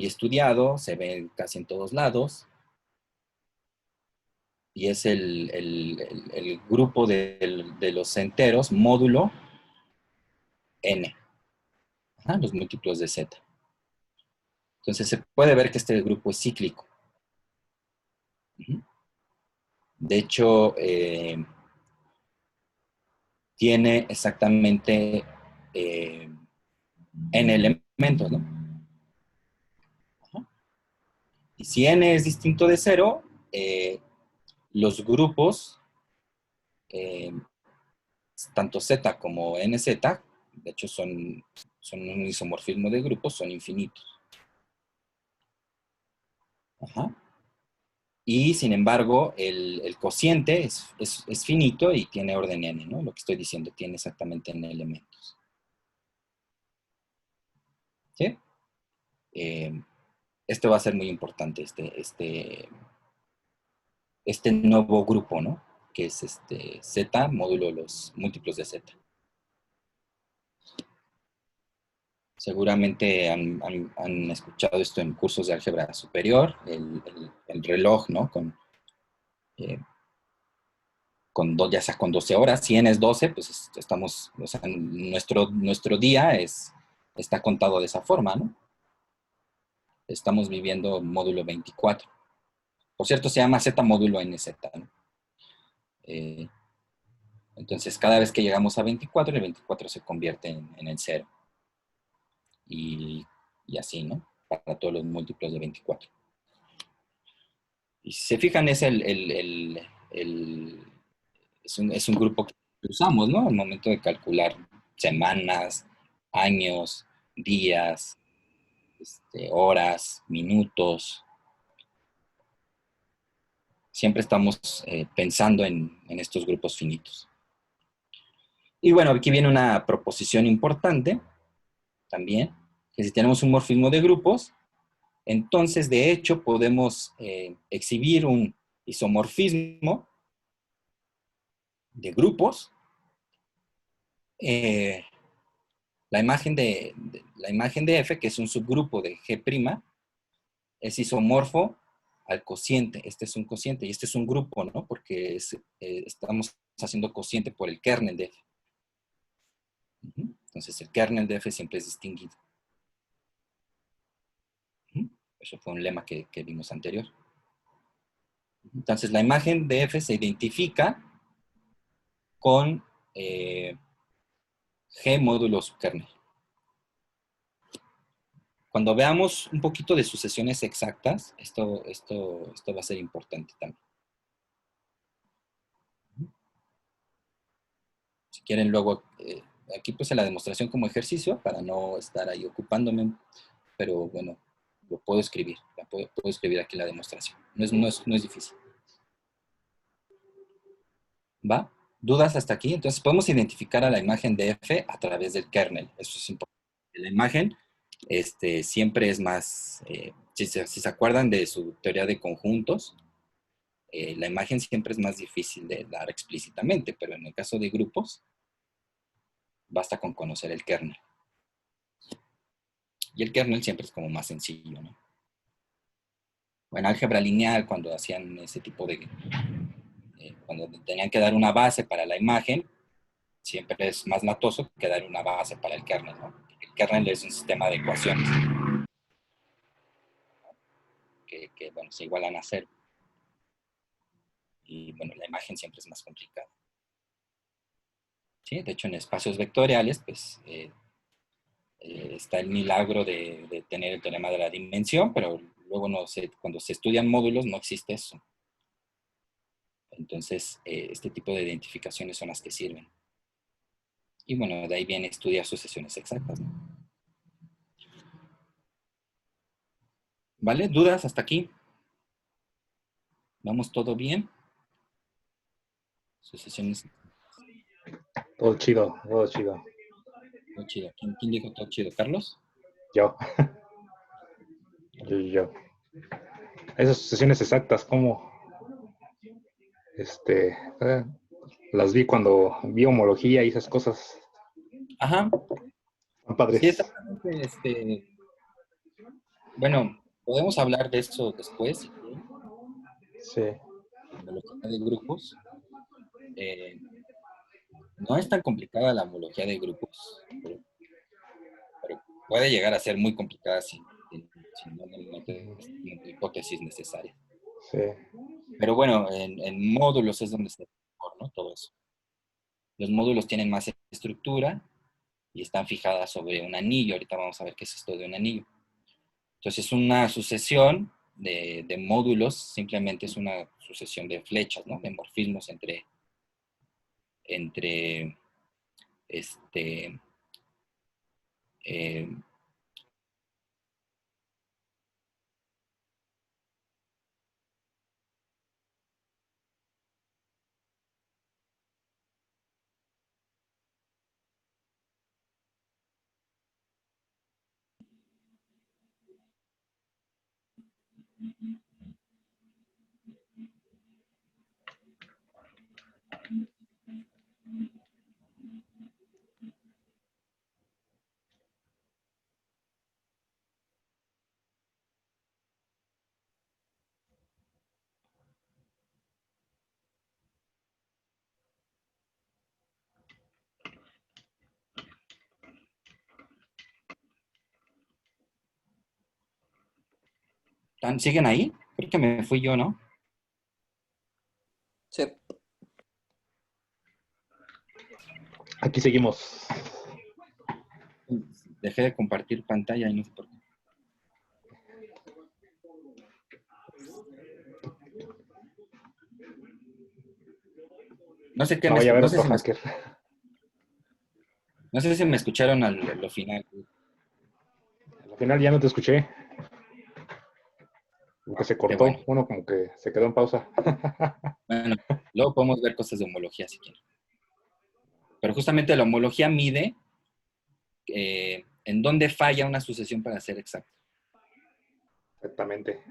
estudiado, se ve casi en todos lados, y es el grupo de los enteros módulo n. Ajá, los múltiplos de z. Entonces se puede ver que este grupo es cíclico. De hecho, tiene exactamente n elementos, ¿no? Ajá. Y si n es distinto de 0, los grupos, tanto z como nz, de hecho son un isomorfismo de grupos, son infinitos. Ajá. Y sin embargo, el cociente es finito y tiene orden n, ¿no? Lo que estoy diciendo, tiene exactamente n elementos. ¿Sí? Esto va a ser muy importante, este nuevo grupo, ¿no? Que es z módulo los múltiplos de z. Seguramente han escuchado esto en cursos de álgebra superior, el reloj, ¿no? Ya sea con 12 horas, 100 es 12, pues estamos, o sea, nuestro día está contado de esa forma, ¿no? Estamos viviendo módulo 24. Por cierto, se llama Z módulo NZ, ¿no? Entonces, cada vez que llegamos a 24, el 24 se convierte en el 0. Y así, ¿no? Para todos los múltiplos de 24. Y si se fijan, es un grupo que usamos, ¿no? Al momento de calcular semanas, años, días, horas, minutos. Siempre estamos pensando en estos grupos finitos. Y bueno, aquí viene una proposición importante también, que si tenemos un morfismo de grupos, entonces de hecho podemos exhibir un isomorfismo de grupos. La imagen de F, que es un subgrupo de G', es isomorfo al cociente. Este es un cociente y este es un grupo, ¿no? Porque estamos haciendo cociente por el kernel de F. Entonces el kernel de F siempre es distinguido. Eso fue un lema que vimos anterior. Entonces la imagen de F se identifica con G módulo subkernel. Cuando veamos un poquito de sucesiones exactas, esto va a ser importante también. Si quieren luego, aquí puse la demostración como ejercicio para no estar ahí ocupándome, pero bueno, lo puedo escribir, puedo escribir aquí la demostración. No es difícil. ¿Va? ¿Dudas hasta aquí? Entonces podemos identificar a la imagen de F a través del kernel. Eso es importante. La imagen siempre es más, si se acuerdan de su teoría de conjuntos, la imagen siempre es más difícil de dar explícitamente, pero en el caso de grupos, basta con conocer el kernel. Y el kernel siempre es como más sencillo, ¿no? En álgebra lineal, cuando hacían ese tipo de... cuando tenían que dar una base para la imagen, siempre es más latoso que dar una base para el kernel, ¿no? El kernel es un sistema de ecuaciones que bueno, se igualan a cero. Y bueno, la imagen siempre es más complicada. ¿Sí? De hecho, en espacios vectoriales, pues, está el milagro de tener el teorema de la dimensión, pero luego cuando se estudian módulos no existe eso. Entonces, este tipo de identificaciones son las que sirven. Y bueno, de ahí viene estudiar sucesiones exactas, ¿no? ¿Vale? ¿Dudas hasta aquí? ¿Vamos todo bien? Sucesiones.
Todo chido, todo chido.
Todo chido. ¿Quién dijo todo chido? ¿Carlos?
Yo. Yo. Esas sucesiones exactas, ¿cómo? Eh, las vi cuando vi homología y esas cosas.
Ajá.
Son
Sí,
padres.
exactamente. Bueno, podemos hablar de eso después, si quieren,
Sí.
de lo que está de grupos. No es tan complicada la homología de grupos, pero puede llegar a ser muy complicada si no metes hipótesis necesarias.
Sí.
Pero bueno, en módulos es donde se ve mejor, ¿no? Todo eso. Los módulos tienen más estructura y están fijadas sobre un anillo. Ahorita vamos a ver qué es esto de un anillo. Entonces, una sucesión de módulos simplemente es una sucesión de flechas, ¿no? De morfismos entre este, eh, ¿Siguen ahí? Creo que me fui yo, ¿no?
Sí.
Aquí seguimos.
Dejé de compartir pantalla y no sé por qué. No sé qué
No vaya a haber
no sé
otro
si me,
hacker.
no sé si me escucharon a lo final.
Al final ya no te escuché. Como que se
Qué bueno.
cortó. Uno como que se quedó en pausa.
Bueno, luego podemos ver cosas de homología si quieren. Pero justamente la homología mide en dónde falla una sucesión para ser exacta.
Exactamente.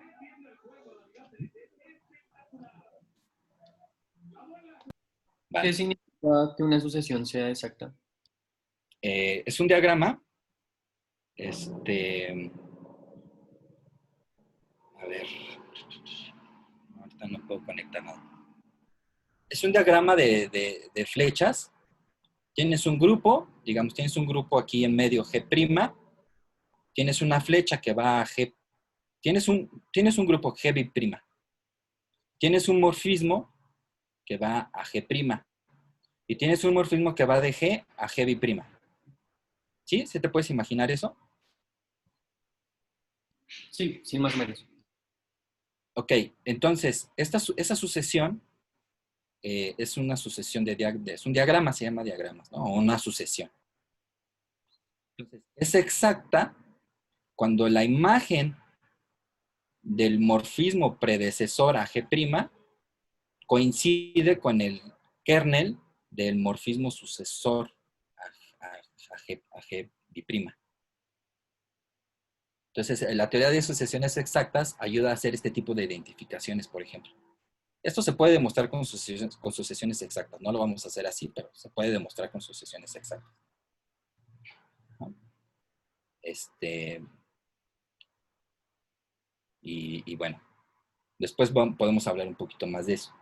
Vale.
¿Qué significa que una sucesión sea exacta?
Es un diagrama. A ver. Ahorita no puedo conectar nada. Es un diagrama de flechas. Tienes un grupo, digamos, tienes un grupo aquí en medio G'. Tienes una flecha que va a G. Tienes un grupo G'. Tienes un morfismo que va a G'. Y tienes un morfismo que va de G a G'. ¿Sí? ¿Se te puedes imaginar eso?
Sí, sí, más o menos.
Ok, entonces, esa sucesión es una sucesión es un diagrama, se llama diagramas, ¿no? O una sucesión. Entonces, es exacta cuando la imagen del morfismo predecesor a G' coincide con el kernel del morfismo sucesor a G'. Entonces, la teoría de sucesiones exactas ayuda a hacer este tipo de identificaciones, por ejemplo. Esto se puede demostrar con sucesiones exactas. No lo vamos a hacer así, pero se puede demostrar con sucesiones exactas. ¿No? Y bueno, después podemos hablar un poquito más de eso.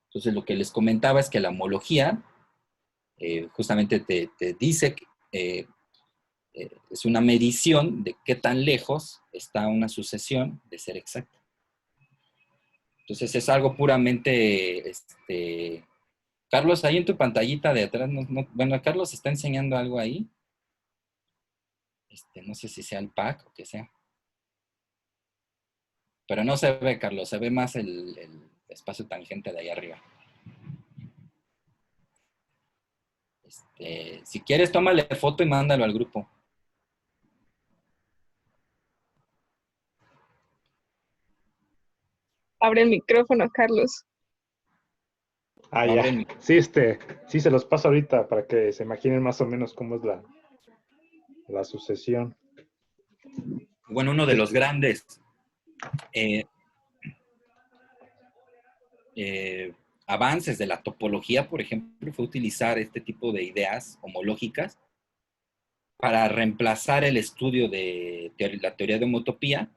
Entonces, lo que les comentaba es que la homología justamente te dice que es una medición de qué tan lejos está una sucesión de ser exacta. Entonces, es algo puramente, Carlos, ahí en tu pantallita de atrás, bueno, Carlos está enseñando algo ahí. No sé si sea el pack o qué sea. Pero no se ve, Carlos, se ve más el espacio tangente de ahí arriba. Si quieres, tómale foto y mándalo al grupo.
Abre el micrófono, Carlos.
Ah,
No
ya.
abren.
Sí, sí se los paso ahorita para que se imaginen más o menos cómo es la sucesión.
Bueno, uno de los grandes eh, avances de la topología, por ejemplo, fue utilizar este tipo de ideas homológicas para reemplazar el estudio de la teoría de homotopía,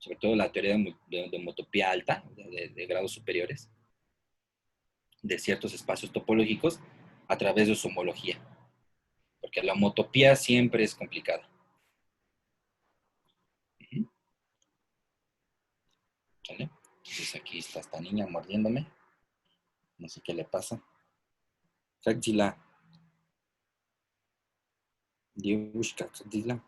sobre todo la teoría de homotopía alta, de grados superiores, de ciertos espacios topológicos, a través de su homología. Porque la homotopía siempre es complicada. ¿Vale? Entonces aquí está esta niña mordiéndome. No sé qué le pasa. Fragila. Diushka, fragila.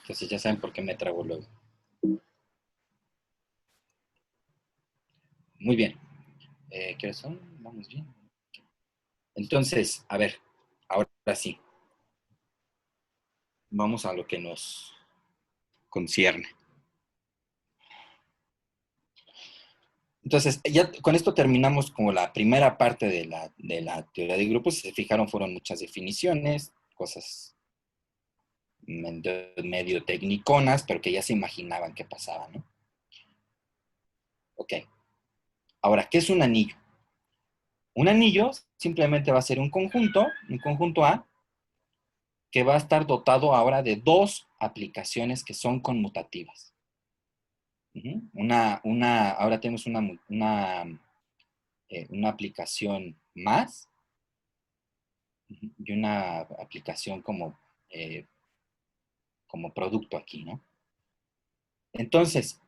Entonces ya saben por qué me trago luego. Muy bien. ¿Qué hora son? Vamos bien. Entonces, a ver, ahora sí. Vamos a lo que nos concierne. Entonces, ya con esto terminamos como la primera parte de la teoría de grupos. Si se fijaron, fueron muchas definiciones, cosas medio tecniconas, pero que ya se imaginaban qué pasaba, ¿no? Ok. Ahora, ¿qué es un anillo? Un anillo simplemente va a ser un conjunto A, que va a estar dotado ahora de dos aplicaciones que son conmutativas. Ahora tenemos una aplicación más y una aplicación como como producto aquí, ¿no? Entonces,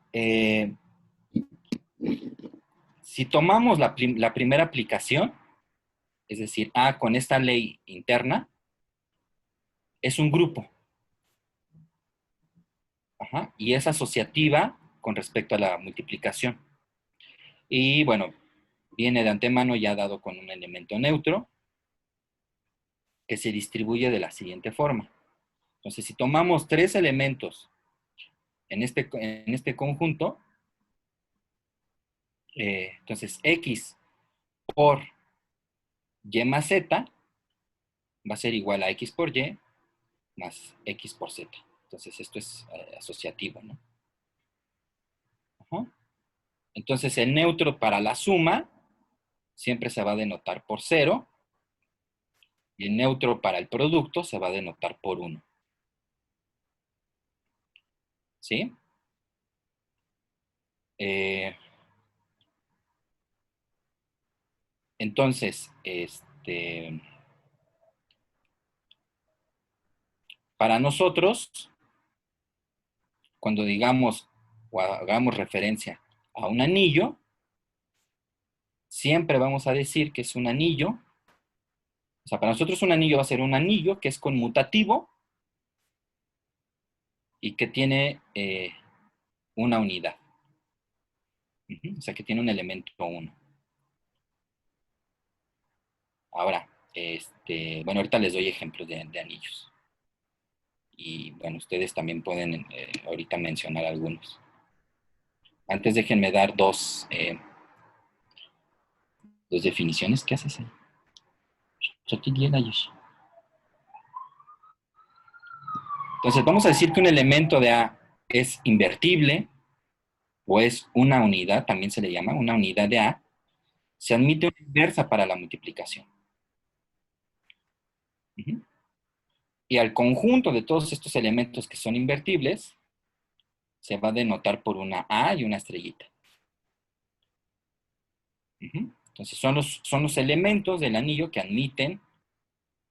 si tomamos la primera aplicación, es decir, A con esta ley interna, es un grupo. Ajá, y es asociativa con respecto a la multiplicación. Y bueno, viene de antemano ya dado con un elemento neutro que se distribuye de la siguiente forma. Entonces, si tomamos 3 elementos en este conjunto, entonces X por Y más Z va a ser igual a X por Y más X por Z. Entonces, esto es asociativo, ¿no? Ajá. Entonces, el neutro para la suma siempre se va a denotar por 0 y el neutro para el producto se va a denotar por 1. ¿Sí? Entonces, para nosotros, cuando digamos o hagamos referencia a un anillo, siempre vamos a decir que es un anillo. O sea, para nosotros un anillo va a ser un anillo que es conmutativo y que tiene una unidad. O sea, que tiene un elemento 1. Ahora, bueno, ahorita les doy ejemplos de anillos. Y bueno, ustedes también pueden ahorita mencionar algunos. Antes déjenme dar dos definiciones. ¿Qué haces ahí? Entonces, vamos a decir que un elemento de A es invertible o es una unidad, también se le llama una unidad de A. Se admite una inversa para la multiplicación. Y al conjunto de todos estos elementos que son invertibles, se va a denotar por una A y una estrellita. Entonces, son los elementos del anillo que admiten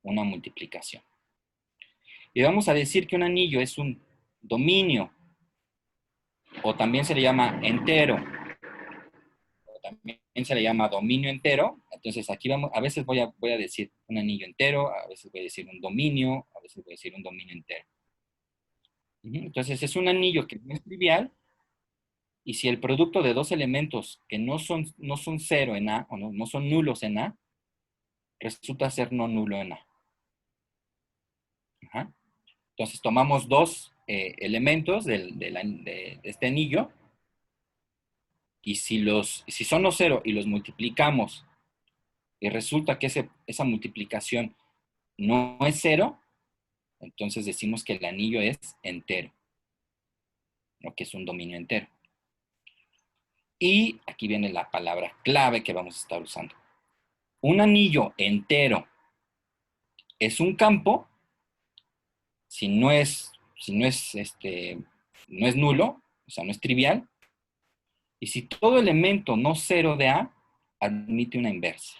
una multiplicación. Y vamos a decir que un anillo es un dominio, o también se le llama entero, o también se le llama dominio entero. Entonces, aquí vamos, a veces voy a decir un anillo entero, a veces voy a decir un dominio, a veces voy a decir un dominio entero. Entonces, es un anillo que no es trivial, y si el producto de dos elementos que no son 0 en A, o no son nulos en A, resulta ser no nulo en A. Ajá. Entonces tomamos dos elementos de este anillo, y si son los 0 y los multiplicamos, y resulta que esa multiplicación no es 0, entonces decimos que el anillo es entero, o que es un dominio entero. Y aquí viene la palabra clave que vamos a estar usando. Un anillo entero es un campo si no es nulo, o sea, no es trivial, y si todo elemento no 0 de A admite una inversa.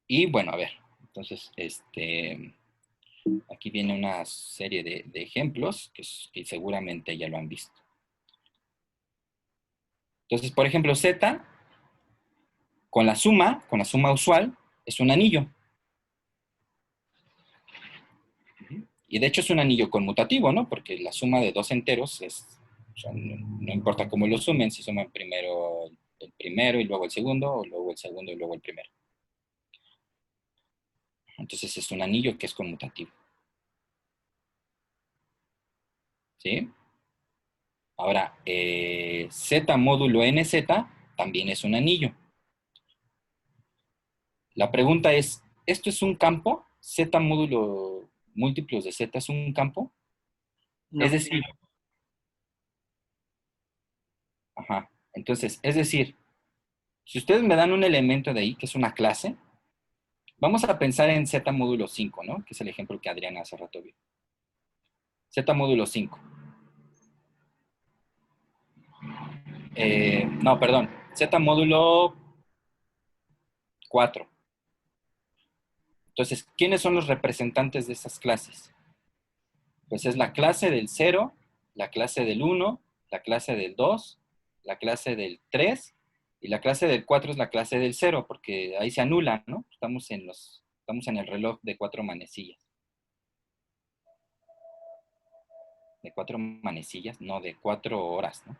Y bueno, a ver, entonces, aquí viene una serie de ejemplos que seguramente ya lo han visto. Entonces, por ejemplo, Z, con la suma usual, es un anillo. Y de hecho es un anillo conmutativo, ¿no? Porque la suma de dos enteros o sea, no importa cómo lo sumen, si suman primero el primero y luego el segundo, o luego el segundo y luego el primero. Entonces es un anillo que es conmutativo. ¿Sí? Ahora, Z módulo NZ también es un anillo. La pregunta es, ¿esto es un campo? ¿Z módulo múltiplos de Z es un campo?
No.
Es decir, ajá, entonces, es decir, si ustedes me dan un elemento de ahí, que es una clase, vamos a pensar en Z módulo 5, ¿no? Que es el ejemplo que Adriana hace rato vio. Z módulo 5. No, perdón. Z módulo 4. Entonces, ¿quiénes son los representantes de esas clases? Pues es la clase del 0, la clase del 1, la clase del 2, la clase del 3 y la clase del 4 es la clase del 0, porque ahí se anula, ¿no? Estamos en el reloj de 4 manecillas. De 4 manecillas, no, de 4 horas, ¿no?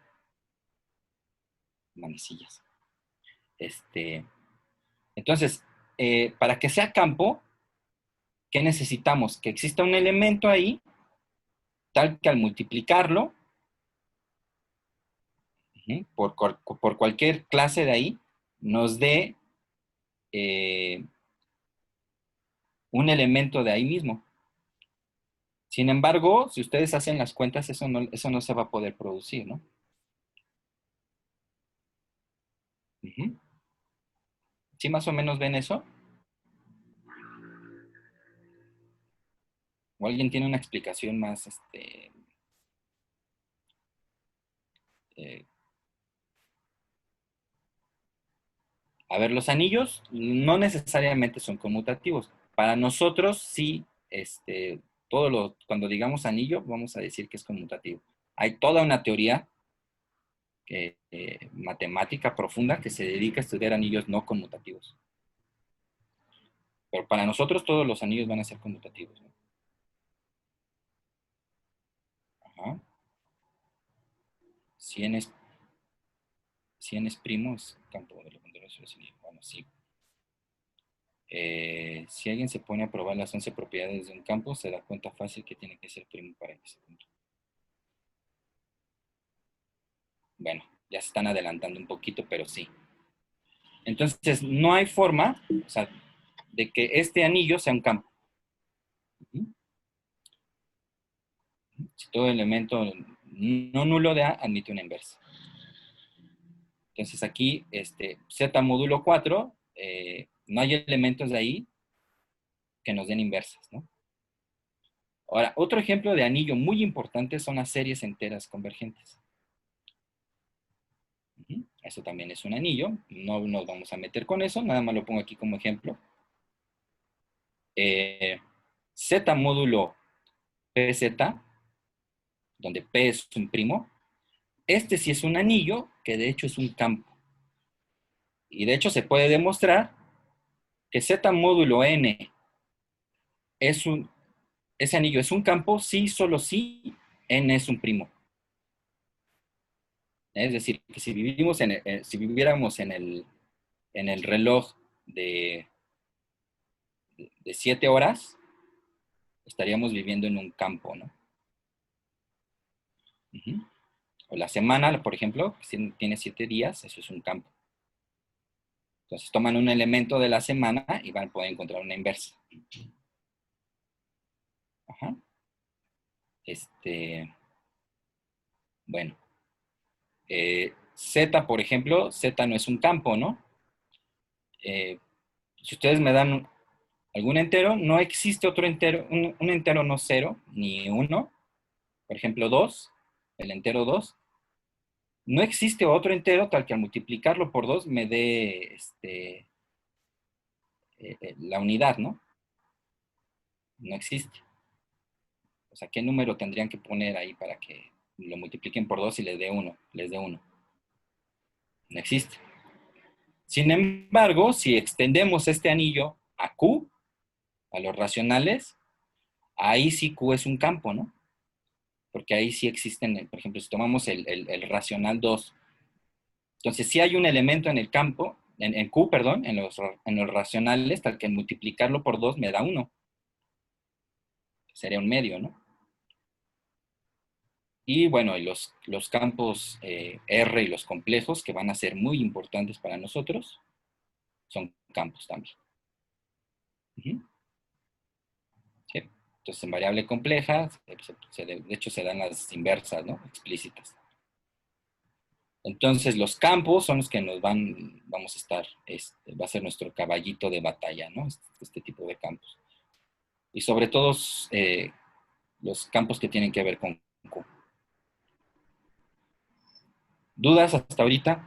Manecillas. Entonces, para que sea campo, ¿qué necesitamos? Que exista un elemento ahí, tal que al multiplicarlo, por cualquier clase de ahí, nos dé un elemento de ahí mismo. Sin embargo, si ustedes hacen las cuentas, eso no se va a poder producir, ¿no? ¿Sí más o menos ven eso? ¿O alguien tiene una explicación más, a ver, los anillos no necesariamente son conmutativos. Para nosotros sí, cuando digamos anillo, vamos a decir que es conmutativo. Hay toda una teoría matemática profunda que se dedica a estudiar anillos no conmutativos. Pero para nosotros todos los anillos van a ser conmutativos, ¿no? Ajá. 100 es primo, es campo de la ponderación. Bueno, sí. Si alguien se pone a probar las 11 propiedades de un campo, se da cuenta fácil que tiene que ser primo para ese punto. Bueno, ya se están adelantando un poquito, pero sí. Entonces, no hay forma, o sea, de que este anillo sea un campo. Si todo elemento no nulo de A admite una inversa. Entonces aquí, Z módulo 4, no hay elementos de ahí que nos den inversas, ¿no? Ahora, otro ejemplo de anillo muy importante son las series enteras convergentes. Eso también es un anillo. No nos vamos a meter con eso, nada más lo pongo aquí como ejemplo. Z módulo PZ, donde P es un primo. Este sí es un anillo, que de hecho es un campo. Y de hecho se puede demostrar que Z módulo N ese anillo es un campo, sí, solo si N es un primo. Es decir, que si viviéramos en el reloj de 7 horas, estaríamos viviendo en un campo, ¿no? O la semana, por ejemplo, si tiene 7 días, eso es un campo. Entonces toman un elemento de la semana y van a poder encontrar una inversa. Ajá. Bueno. Z, por ejemplo, Z no es un campo, ¿no? Si ustedes me dan algún entero, no existe otro entero, un entero no 0, ni 1. Por ejemplo, 2, el entero 2. No existe otro entero tal que al multiplicarlo por 2 me dé la unidad, ¿no? No existe. O sea, ¿qué número tendrían que poner ahí para que lo multipliquen por 2 y les dé 1? No existe. Sin embargo, si extendemos este anillo a Q, a los racionales, ahí sí Q es un campo, ¿no? Porque ahí sí existen, por ejemplo, si tomamos el racional 2, entonces sí hay un elemento en el campo, en Q, perdón, en los racionales, tal que multiplicarlo por 2 me da 1. Sería un medio, ¿no? Y bueno, los campos R y los complejos, que van a ser muy importantes para nosotros, son campos también. Sí. Entonces, en variable compleja, de hecho se dan las inversas, ¿no? Explícitas. Entonces, los campos son los que vamos a estar, va a ser nuestro caballito de batalla, ¿no? Este tipo de campos. Y sobre todo, los campos que tienen que ver con Q. ¿Dudas hasta ahorita?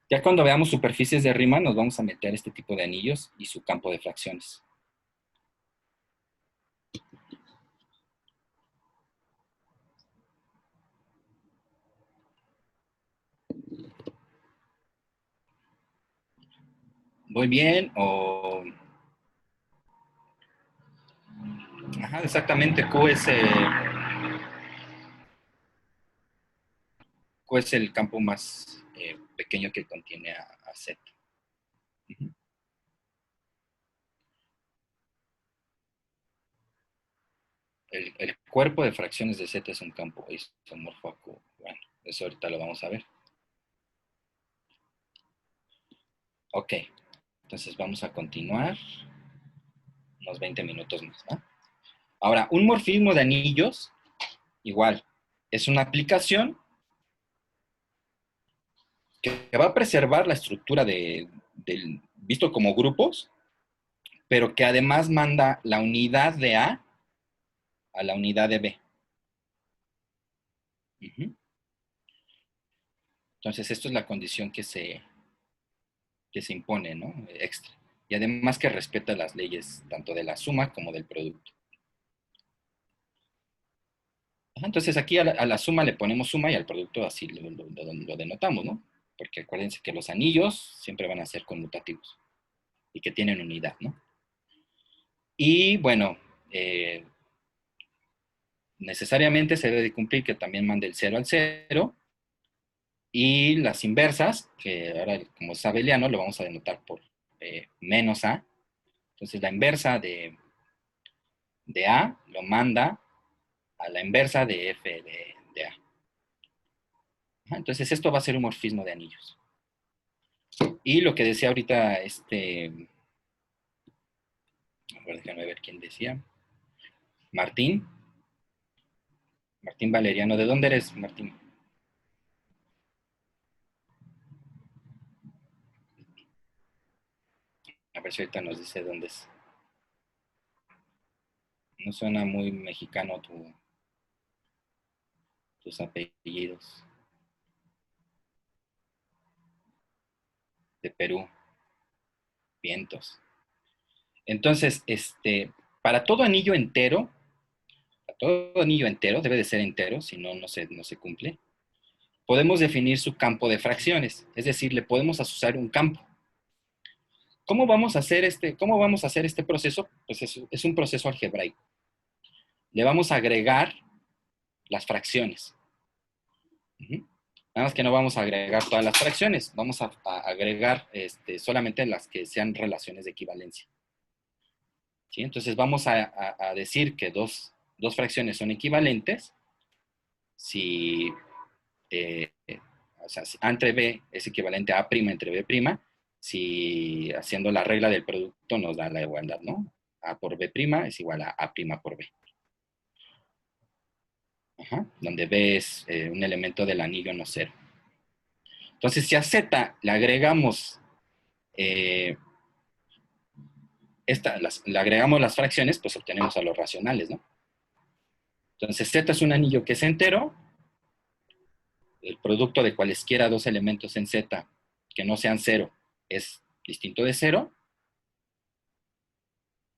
Ya cuando veamos superficies de Riemann, nos vamos a meter este tipo de anillos y su campo de fracciones. ¿Voy bien? O... Ajá, exactamente. Q es el campo más pequeño que contiene a Z. Ujú. El cuerpo de fracciones de Z es un campo isomorfo a Q. Bueno, eso ahorita lo vamos a ver. Ok, entonces vamos a continuar unos 20 minutos más, ¿no? Ahora, un morfismo de anillos, igual, es una aplicación que va a preservar la estructura visto como grupos, pero que además manda la unidad de a la unidad de B. Uh-huh. Entonces, esto es la condición que se impone, ¿no? Extra. Y además que respeta las leyes tanto de la suma como del producto. Entonces, aquí a la suma le ponemos suma y al producto así lo denotamos, ¿no? Porque acuérdense que los anillos siempre van a ser conmutativos y que tienen unidad, ¿no? Y bueno, necesariamente se debe de cumplir que también mande el 0 al 0. Y las inversas, que ahora como es abeliano, lo vamos a denotar por menos A. Entonces la inversa de A lo manda a la inversa de F de A. Entonces esto va a ser un morfismo de anillos. Y lo que decía ahorita, a ver, déjame ver quién decía. Martín Valeriano. ¿De dónde eres, Martín? A ver si ahorita nos dice dónde es. No suena muy mexicano tus apellidos. De Perú. Vientos. Entonces, para todo anillo entero debe de ser entero, si no, no se cumple. Podemos definir su campo de fracciones, es decir, le podemos asociar un campo. ¿Cómo vamos a hacer este proceso? Pues es un proceso algebraico. Le vamos a agregar las fracciones. Nada más que no vamos a agregar todas las fracciones, vamos a agregar solamente las que sean relaciones de equivalencia. ¿Sí? Entonces vamos a decir que dos fracciones son equivalentes si, o sea, si A entre B es equivalente a A' entre B', si haciendo la regla del producto nos da la igualdad, ¿no? A por B' es igual a A' por B. Ajá, donde B es un elemento del anillo no cero. Entonces, si a Z le agregamos le agregamos las fracciones, pues obtenemos a los racionales, ¿no? Entonces, Z es un anillo que es entero. El producto de cualesquiera dos elementos en Z que no sean cero es distinto de cero.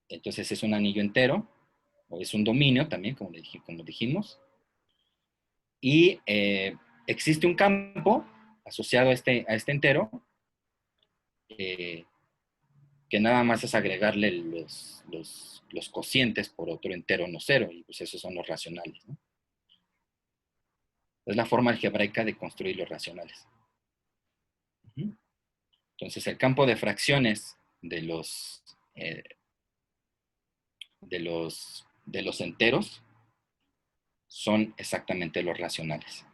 Entonces, es un anillo entero, o es un dominio también, como dijimos. Y existe un campo asociado a este entero, que nada más es agregarle los cocientes por otro entero no cero, y pues esos son los racionales, ¿no? Es la forma algebraica de construir los racionales. Entonces, el campo de fracciones de los enteros son exactamente los racionales.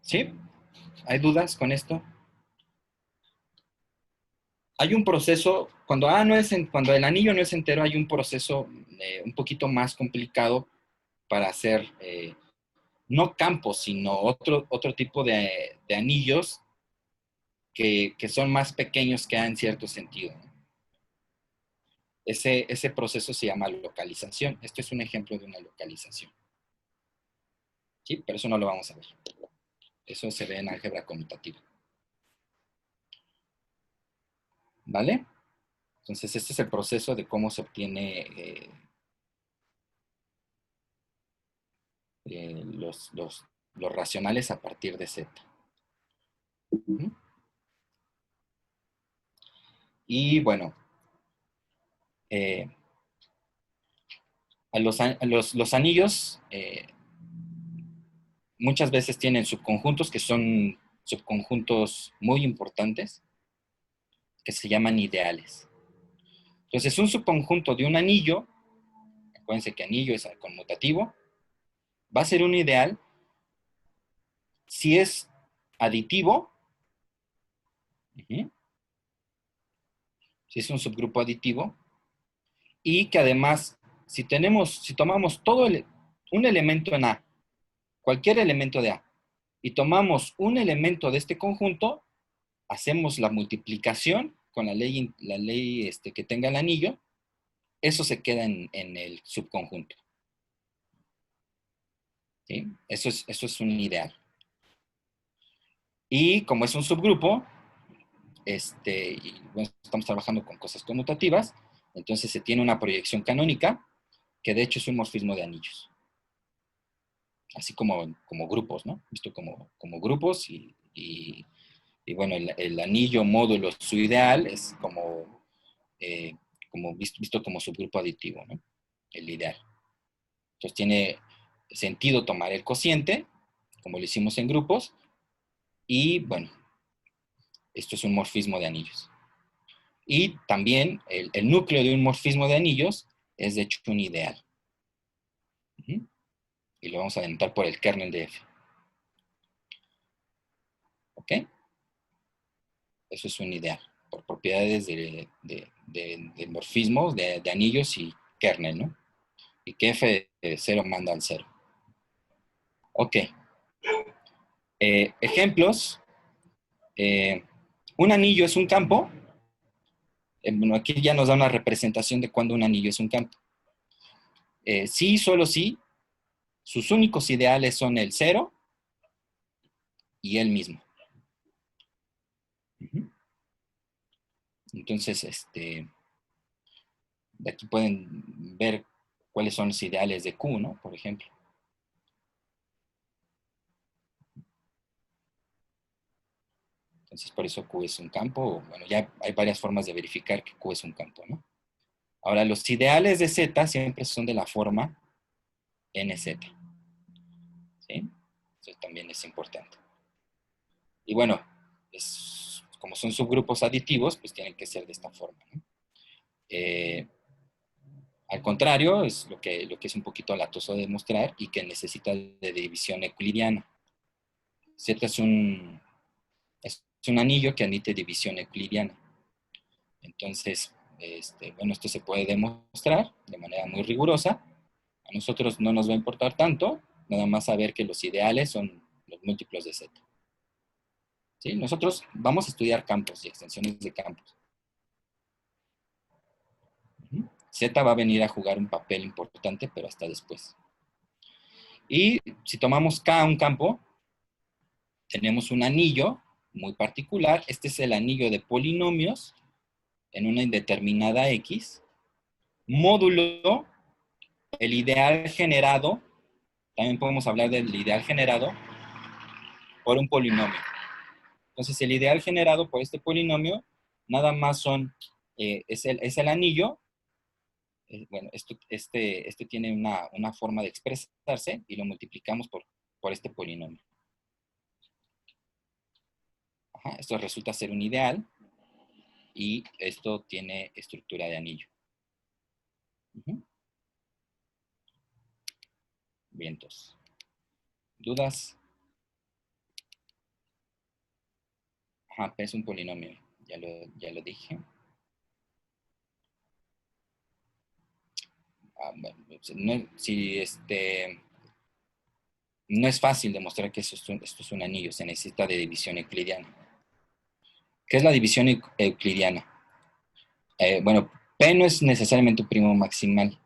¿Sí? ¿Hay dudas con esto? Hay un proceso, cuando el anillo no es entero, hay un proceso un poquito más complicado para hacer, no campos, sino otro tipo de anillos que son más pequeños que A en cierto sentido, ¿no? Ese proceso se llama localización. Este es un ejemplo de una localización. ¿Sí? Pero eso no lo vamos a ver. Eso se ve en álgebra conmutativa. ¿Vale? Entonces, este es el proceso de cómo se obtiene los racionales a partir de Z. Y bueno, los anillos muchas veces tienen subconjuntos que son subconjuntos muy importantes, que se llaman ideales. Entonces, un subconjunto de un anillo, acuérdense que anillo es conmutativo, va a ser un ideal si es aditivo, si es un subgrupo aditivo, y que además, si tomamos un elemento en A, cualquier elemento de A, y tomamos un elemento de este conjunto, hacemos la multiplicación con la ley que tenga el anillo, eso se queda en el subconjunto. ¿Sí? Eso es un ideal. Y como es un subgrupo, y bueno, estamos trabajando con cosas conmutativas, entonces se tiene una proyección canónica, que de hecho es un morfismo de anillos. Así como grupos, ¿no? Visto como grupos y bueno, el anillo módulo su ideal es como visto como subgrupo aditivo, ¿no? El ideal. Entonces tiene sentido tomar el cociente, como lo hicimos en grupos, y bueno, esto es un morfismo de anillos. Y también el núcleo de un morfismo de anillos es de hecho un ideal. Y lo vamos a adelantar por el kernel de F. ¿Ok? Eso es un ideal, por propiedades de morfismos, de anillos y kernel, ¿no? Y que F0 manda al 0. Ok. Ejemplos. Un anillo es un campo. Bueno, aquí ya nos da una representación de cuando un anillo es un campo. Sí, solo sí. Sus únicos ideales son el 0 y él mismo. Entonces, de aquí pueden ver cuáles son los ideales de Q, ¿no? Por ejemplo. Entonces, por eso Q es un campo. Bueno, ya hay varias formas de verificar que Q es un campo, ¿no? Ahora, los ideales de Z siempre son de la forma NZ. ¿Sí? Eso también es importante. Y bueno, como son subgrupos aditivos, pues tienen que ser de esta forma, ¿no? Al contrario, es lo que es un poquito latoso de demostrar y que necesita de división euclidiana. Z es un anillo que admite división euclidiana. Entonces, bueno, esto se puede demostrar de manera muy rigurosa. A nosotros no nos va a importar tanto, nada más saber que los ideales son los múltiplos de Z. ¿Sí? Nosotros vamos a estudiar campos y extensiones de campos. Z va a venir a jugar un papel importante, pero hasta después. Y si tomamos K un campo, tenemos un anillo muy particular. Este es el anillo de polinomios en una indeterminada X. Módulo, el ideal generado, también podemos hablar del ideal generado por un polinomio. Entonces, el ideal generado por este polinomio, nada más es el anillo. Bueno, este tiene una forma de expresarse y lo multiplicamos por este polinomio. Ajá, esto resulta ser un ideal y esto tiene estructura de anillo. Vientos. ¿Dudas? Ajá, es un polinomio, ya lo dije. Bueno, no es fácil demostrar que esto es un anillo, se necesita de división euclidiana. ¿Qué es la división euclidiana? Bueno, P no es necesariamente un primo maximal.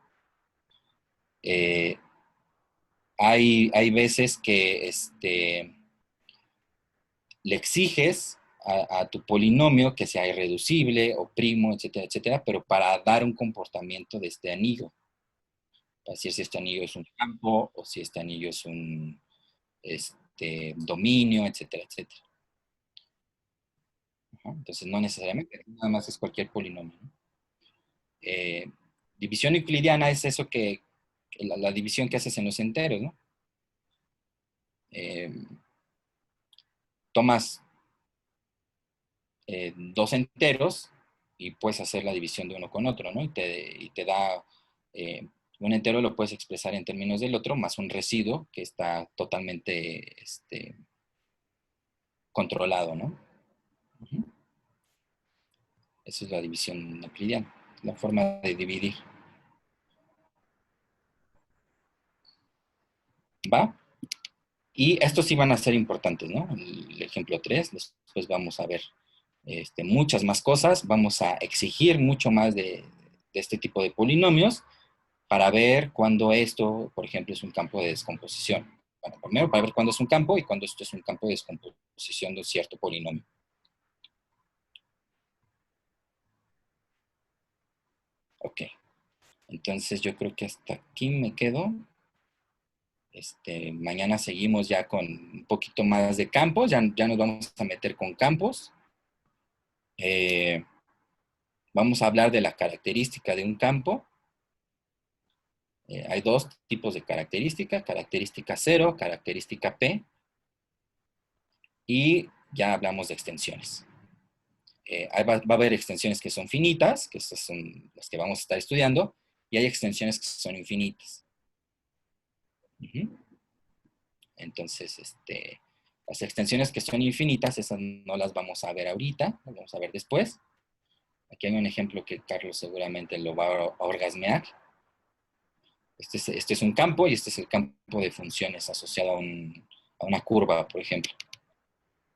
Hay veces que le exiges a tu polinomio que sea irreducible o primo, etcétera, etcétera, pero para dar un comportamiento de este anillo. para decir si este anillo es un campo o si este anillo es un dominio, etcétera, etcétera. Ajá, entonces, no necesariamente, nada más es cualquier polinomio, ¿no? División euclidiana es eso que, la división que haces en los enteros, ¿no? Tomas dos enteros y puedes hacer la división de uno con otro, ¿no? Y te da un entero, lo puedes expresar en términos del otro, más un residuo que está totalmente controlado, ¿no? Uh-huh. Esa es la división euclidiana, la forma de dividir. ¿Va? Y estos sí van a ser importantes, ¿no? El ejemplo 3, después vamos a ver muchas más cosas, vamos a exigir mucho más de este tipo de polinomios para ver cuándo esto, por ejemplo, es un campo de descomposición. Bueno, primero para ver cuándo es un campo y cuándo esto es un campo de descomposición de un cierto polinomio. Ok, entonces yo creo que hasta aquí me quedo. Mañana seguimos ya con un poquito más de campos, ya nos vamos a meter con campos. Vamos a hablar de la característica de un campo. Hay dos tipos de característica 0, característica P, y ya hablamos de extensiones. Va a haber extensiones que son finitas, que estas son las que vamos a estar estudiando, y hay extensiones que son infinitas. Uh-huh. Entonces, las extensiones que son infinitas, esas no las vamos a ver ahorita, las vamos a ver después. Aquí hay un ejemplo que Carlos seguramente lo va a orgasmear. Este es un campo y este es el campo de funciones asociado a una curva, por ejemplo.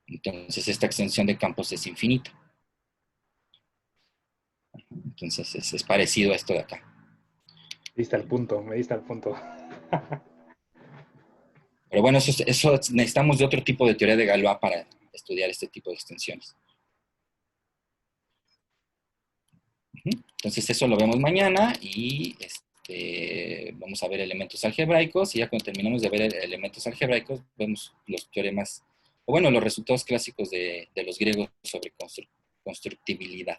Entonces, esta extensión de campos es infinita. Entonces, es parecido a esto de acá.
Me diste al punto.
Pero bueno, eso necesitamos de otro tipo de teoría de Galois para estudiar este tipo de extensiones. Entonces, eso lo vemos mañana y vamos a ver elementos algebraicos, y ya cuando terminemos de ver elementos algebraicos, vemos los teoremas, o bueno, los resultados clásicos de los griegos sobre constructibilidad.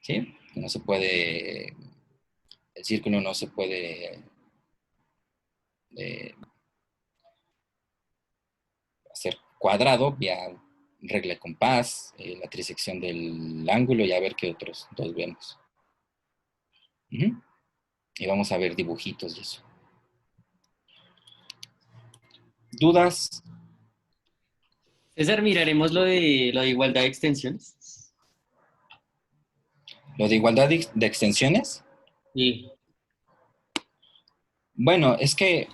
¿Sí? No se puede, el círculo no se puede hacer cuadrado vía regla de compás, la trisección del ángulo, y a ver qué otros dos vemos. Y vamos a ver dibujitos y eso. ¿Dudas?
César, miraremos lo de igualdad de extensiones.
¿Lo de igualdad de extensiones?
Sí.
Bueno, es que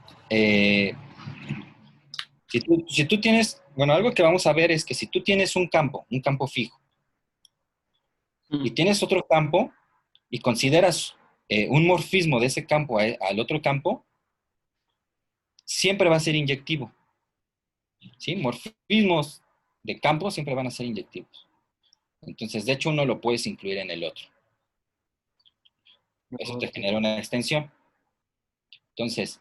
si tú tienes, bueno, algo que vamos a ver es que si tú tienes un campo fijo, y tienes otro campo, y consideras un morfismo de ese campo al otro campo, siempre va a ser inyectivo. ¿Sí? Morfismos de campo siempre van a ser inyectivos. Entonces, de hecho, uno lo puedes incluir en el otro. Eso te genera una extensión. Entonces,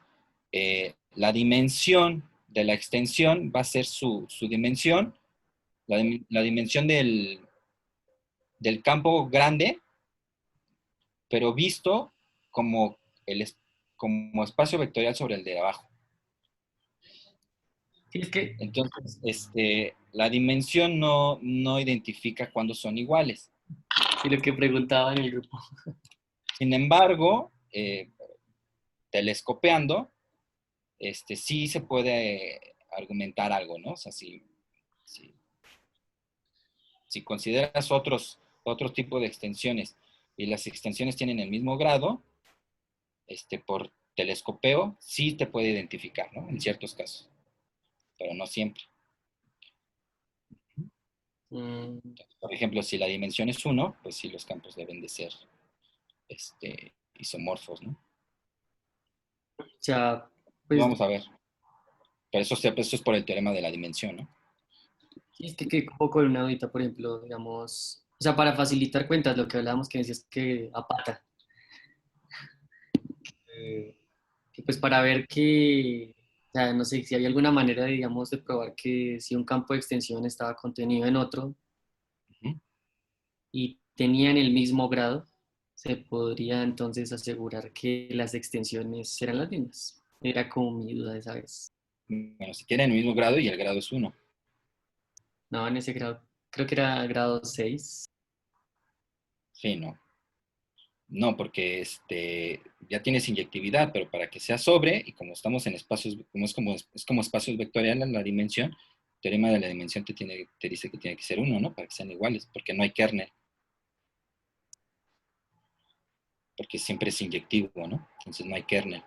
la dimensión de la extensión va a ser su dimensión, la dimensión del campo grande, pero visto como espacio vectorial sobre el de abajo.
Sí, es que...
Entonces, la dimensión no identifica cuándo son iguales.
Sí, lo que preguntaba en el grupo.
Sin embargo, telescopeando, sí se puede argumentar algo, ¿no? O sea, si consideras otro tipo de extensiones y las extensiones tienen el mismo grado, por telescopeo, sí te puede identificar, ¿no? En ciertos casos, pero no siempre. Por ejemplo, si la dimensión es 1, pues sí, los campos deben de ser isomorfos, ¿no?
O sea, pues...
Vamos a ver. Pero eso es por el teorema de la dimensión, ¿no?
Sí, es que un poco de una dudita, por ejemplo, digamos... O sea, para facilitar cuentas, lo que hablábamos que decías que a pata. que pues para ver que, o sea, no sé si había alguna manera, digamos, de probar que si un campo de extensión estaba contenido en otro
Ujú.
y tenían el mismo grado, se podría entonces asegurar que las extensiones eran las mismas. Era como mi duda esa vez.
Bueno, si tienen el mismo grado y el grado es 1.
No, en ese grado, creo que era grado 6.
Sí, no. No, porque ya tienes inyectividad, pero para que sea sobre, y como estamos en espacios, es como espacios vectoriales la dimensión, el teorema de la dimensión te dice que tiene que ser 1, ¿no? Para que sean iguales, porque no hay kernel, porque siempre es inyectivo, ¿no? Entonces no hay kernel.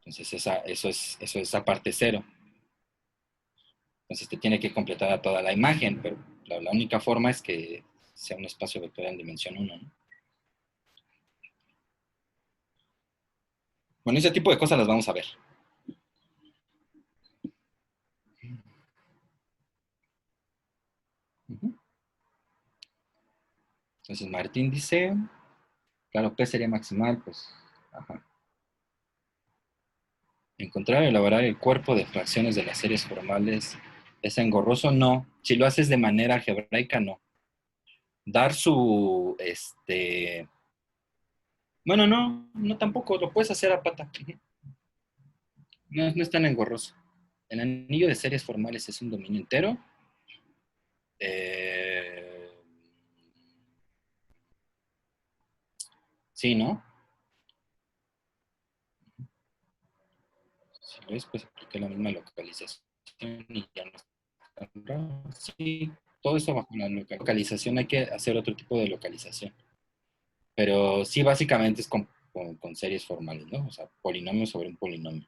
Entonces eso es aparte 0. Entonces te tiene que completar a toda la imagen, pero la única forma es que sea un espacio vectorial en dimensión 1, ¿no? Bueno, ese tipo de cosas las vamos a ver. Ujú. Entonces Martín dice, claro, P sería maximal, pues, ajá. Encontrar y elaborar el cuerpo de fracciones de las series formales es engorroso, no. Si lo haces de manera algebraica, no. Dar bueno, no tampoco, lo puedes hacer a pata. No es tan engorroso. El anillo de series formales es un dominio entero. Eh, sí, ¿no? Si ves, pues apliqué la misma localización y ya no está tan raro. Sí, todo eso bajo la localización hay que hacer otro tipo de localización. Pero sí, básicamente es con series formales, ¿no? O sea, polinomio sobre un polinomio.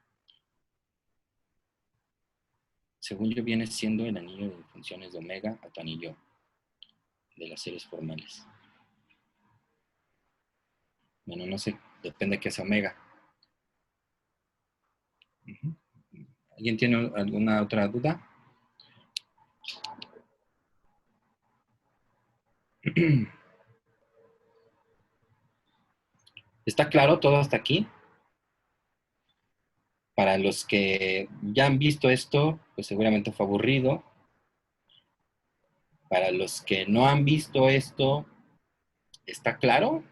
Según yo, viene siendo el anillo de funciones de omega a tu anillo de las series formales. Bueno, no sé, depende de qué sea omega. Uh-huh. ¿Alguien tiene alguna otra duda? ¿Está claro todo hasta aquí? Para los que ya han visto esto, pues seguramente fue aburrido. Para los que no han visto esto, ¿está claro?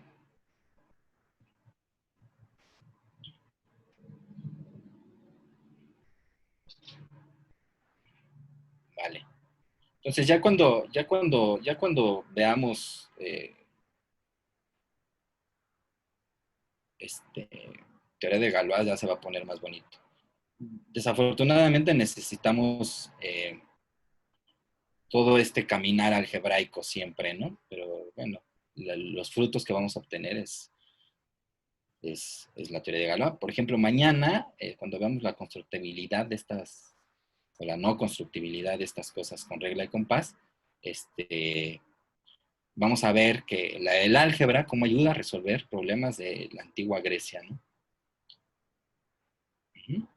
Vale. Entonces ya cuando veamos teoría de Galois ya se va a poner más bonito. Desafortunadamente necesitamos todo este caminar algebraico siempre, ¿no? Pero bueno, los frutos que vamos a obtener es la teoría de Galois. Por ejemplo, mañana, cuando veamos la constructibilidad de estas, o la no constructibilidad de estas cosas con regla y compás, vamos a ver que el álgebra, cómo ayuda a resolver problemas de la antigua Grecia, ¿no? Uh-huh.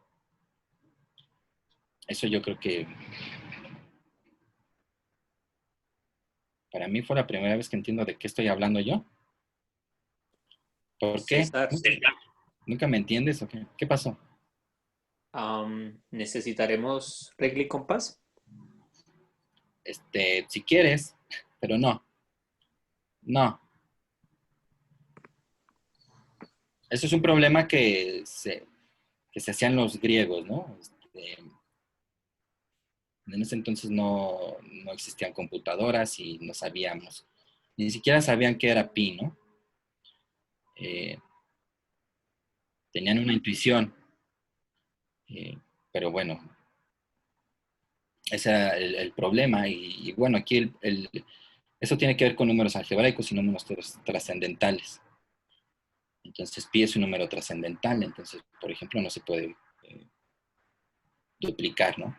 Eso yo creo que para mí fue la primera vez que entiendo de qué estoy hablando yo. ¿Por qué?
César,
¿Nunca me entiendes o qué? ¿Qué pasó?
necesitaremos regla y compás.
Si quieres, pero no. No. Eso es un problema que se hacían los griegos, ¿no? En ese entonces no existían computadoras y no sabíamos, ni siquiera sabían qué era pi, ¿no? Tenían una intuición, pero bueno, ese era el problema. Y bueno, aquí eso tiene que ver con números algebraicos y números trascendentales. Entonces pi es un número trascendental, entonces, por ejemplo, no se puede duplicar, ¿no?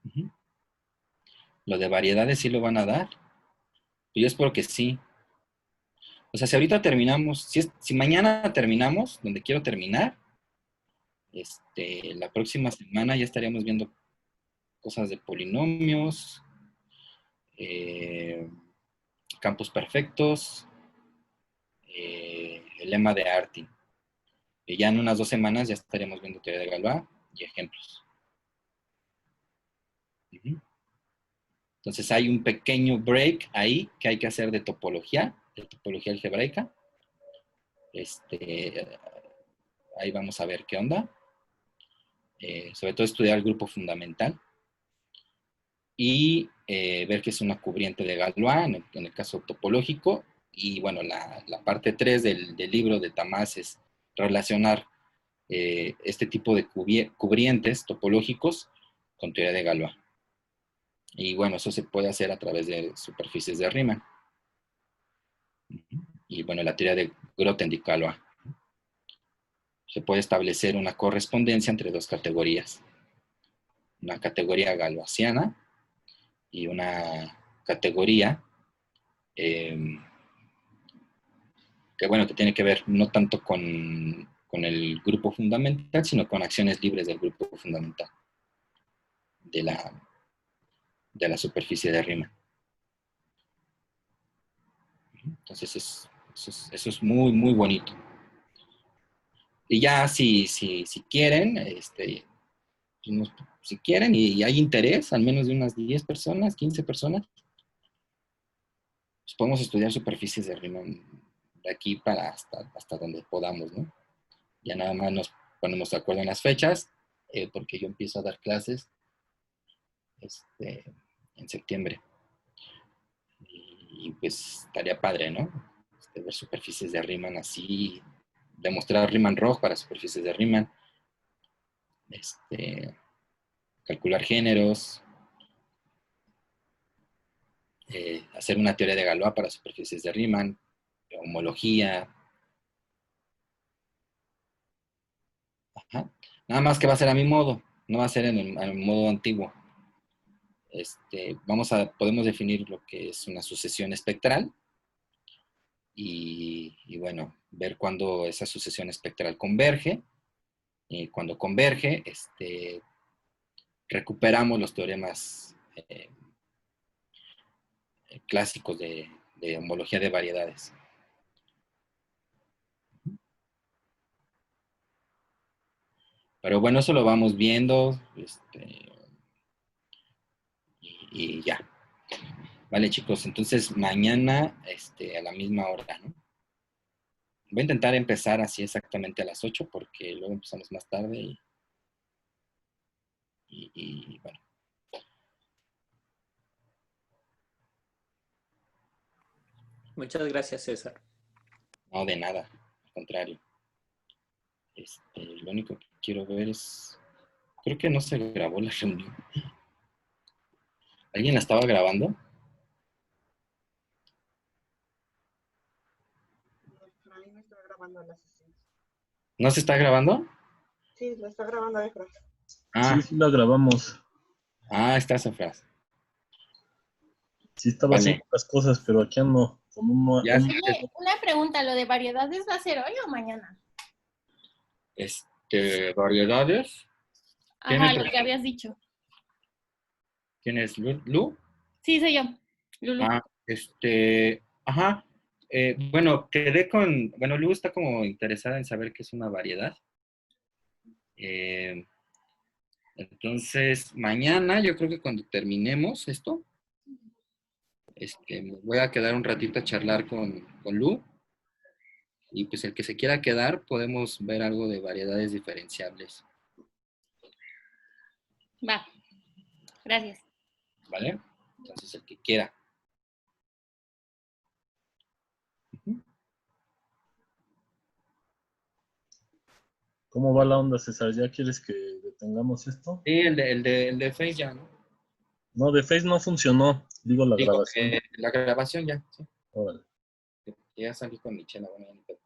Uh-huh. Lo de variedades sí lo van a dar. Yo espero que sí. O sea, si ahorita terminamos, si mañana terminamos donde quiero terminar, la próxima semana ya estaríamos viendo cosas de polinomios, campos perfectos, el lema de Artin. Y ya en unas 2 semanas ya estaremos viendo teoría de Galois y ejemplos. Entonces hay un pequeño break ahí que hay que hacer de topología algebraica. Ahí vamos a ver qué onda. Sobre todo estudiar el grupo fundamental y ver qué es una cubriente de Galois en el caso topológico. Y bueno, la parte 3 del libro de Tamás es relacionar este tipo de cubrientes topológicos con teoría de Galois. Y bueno, eso se puede hacer a través de superficies de Riemann. Y bueno, la teoría de Grothendieck-Galois. Se puede establecer una correspondencia entre 2 categorías. Una categoría galoisiana y una categoría que tiene que ver no tanto con el grupo fundamental, sino con acciones libres del grupo fundamental de la superficie de Riemann. Entonces, eso es muy, muy bonito. Y ya si quieren, si quieren y hay interés, al menos de unas 10 personas, 15 personas, pues podemos estudiar superficies de Riemann de aquí para hasta donde podamos, ¿no? Ya nada más nos ponemos de acuerdo en las fechas, porque yo empiezo a dar clases en septiembre. Y pues estaría padre, ¿no? Ver superficies de Riemann así, demostrar Riemann-Roch para superficies de Riemann, calcular géneros, hacer una teoría de Galois para superficies de Riemann, homología. Ajá. Nada más que va a ser a mi modo, no va a ser en el modo antiguo. Podemos definir lo que es una sucesión espectral y bueno, ver cuándo esa sucesión espectral converge. Y cuando converge, recuperamos los teoremas clásicos de homología de variedades. Pero bueno, eso lo vamos viendo y ya. Vale, chicos, entonces mañana a la misma hora, ¿no? Voy a intentar empezar así exactamente a las 8 porque luego empezamos más tarde y bueno.
Muchas gracias, César.
No, de nada, al contrario. Lo único que quiero ver es... Creo que no se grabó la reunión. ¿Alguien la estaba grabando?
No está grabando la sesión.
¿No se está grabando?
Sí, la está grabando Efra.
Ah,
Sí, la grabamos.
Está esa frase.
Sí, estaba
Vale.
haciendo las cosas, pero aquí ando con
Ya sé.
Oye, una pregunta, ¿lo de variedades va a ser hoy o mañana?
Variedades. ¿Quién
Ajá,
entra?
lo que habías dicho.
¿Quién es? ¿Lu?
Sí, soy yo, Lulu.
Ajá. Bueno, quedé con... Bueno, Lu está como interesada en saber qué es una variedad. Entonces, mañana, yo creo que cuando terminemos esto, me voy a quedar un ratito a charlar con Lu. Y pues el que se quiera quedar, podemos ver algo de variedades diferenciables.
Va, gracias.
¿Vale? Entonces, el que quiera.
¿Cómo va la onda, César? ¿Ya quieres que detengamos esto?
Sí, el de Face ya, ¿no?
No, de Face no funcionó. Digo, la
Digo,
grabación.
la grabación ya, sí.
Órale.
Ya salí con Michelle, bueno, ya ni pedo.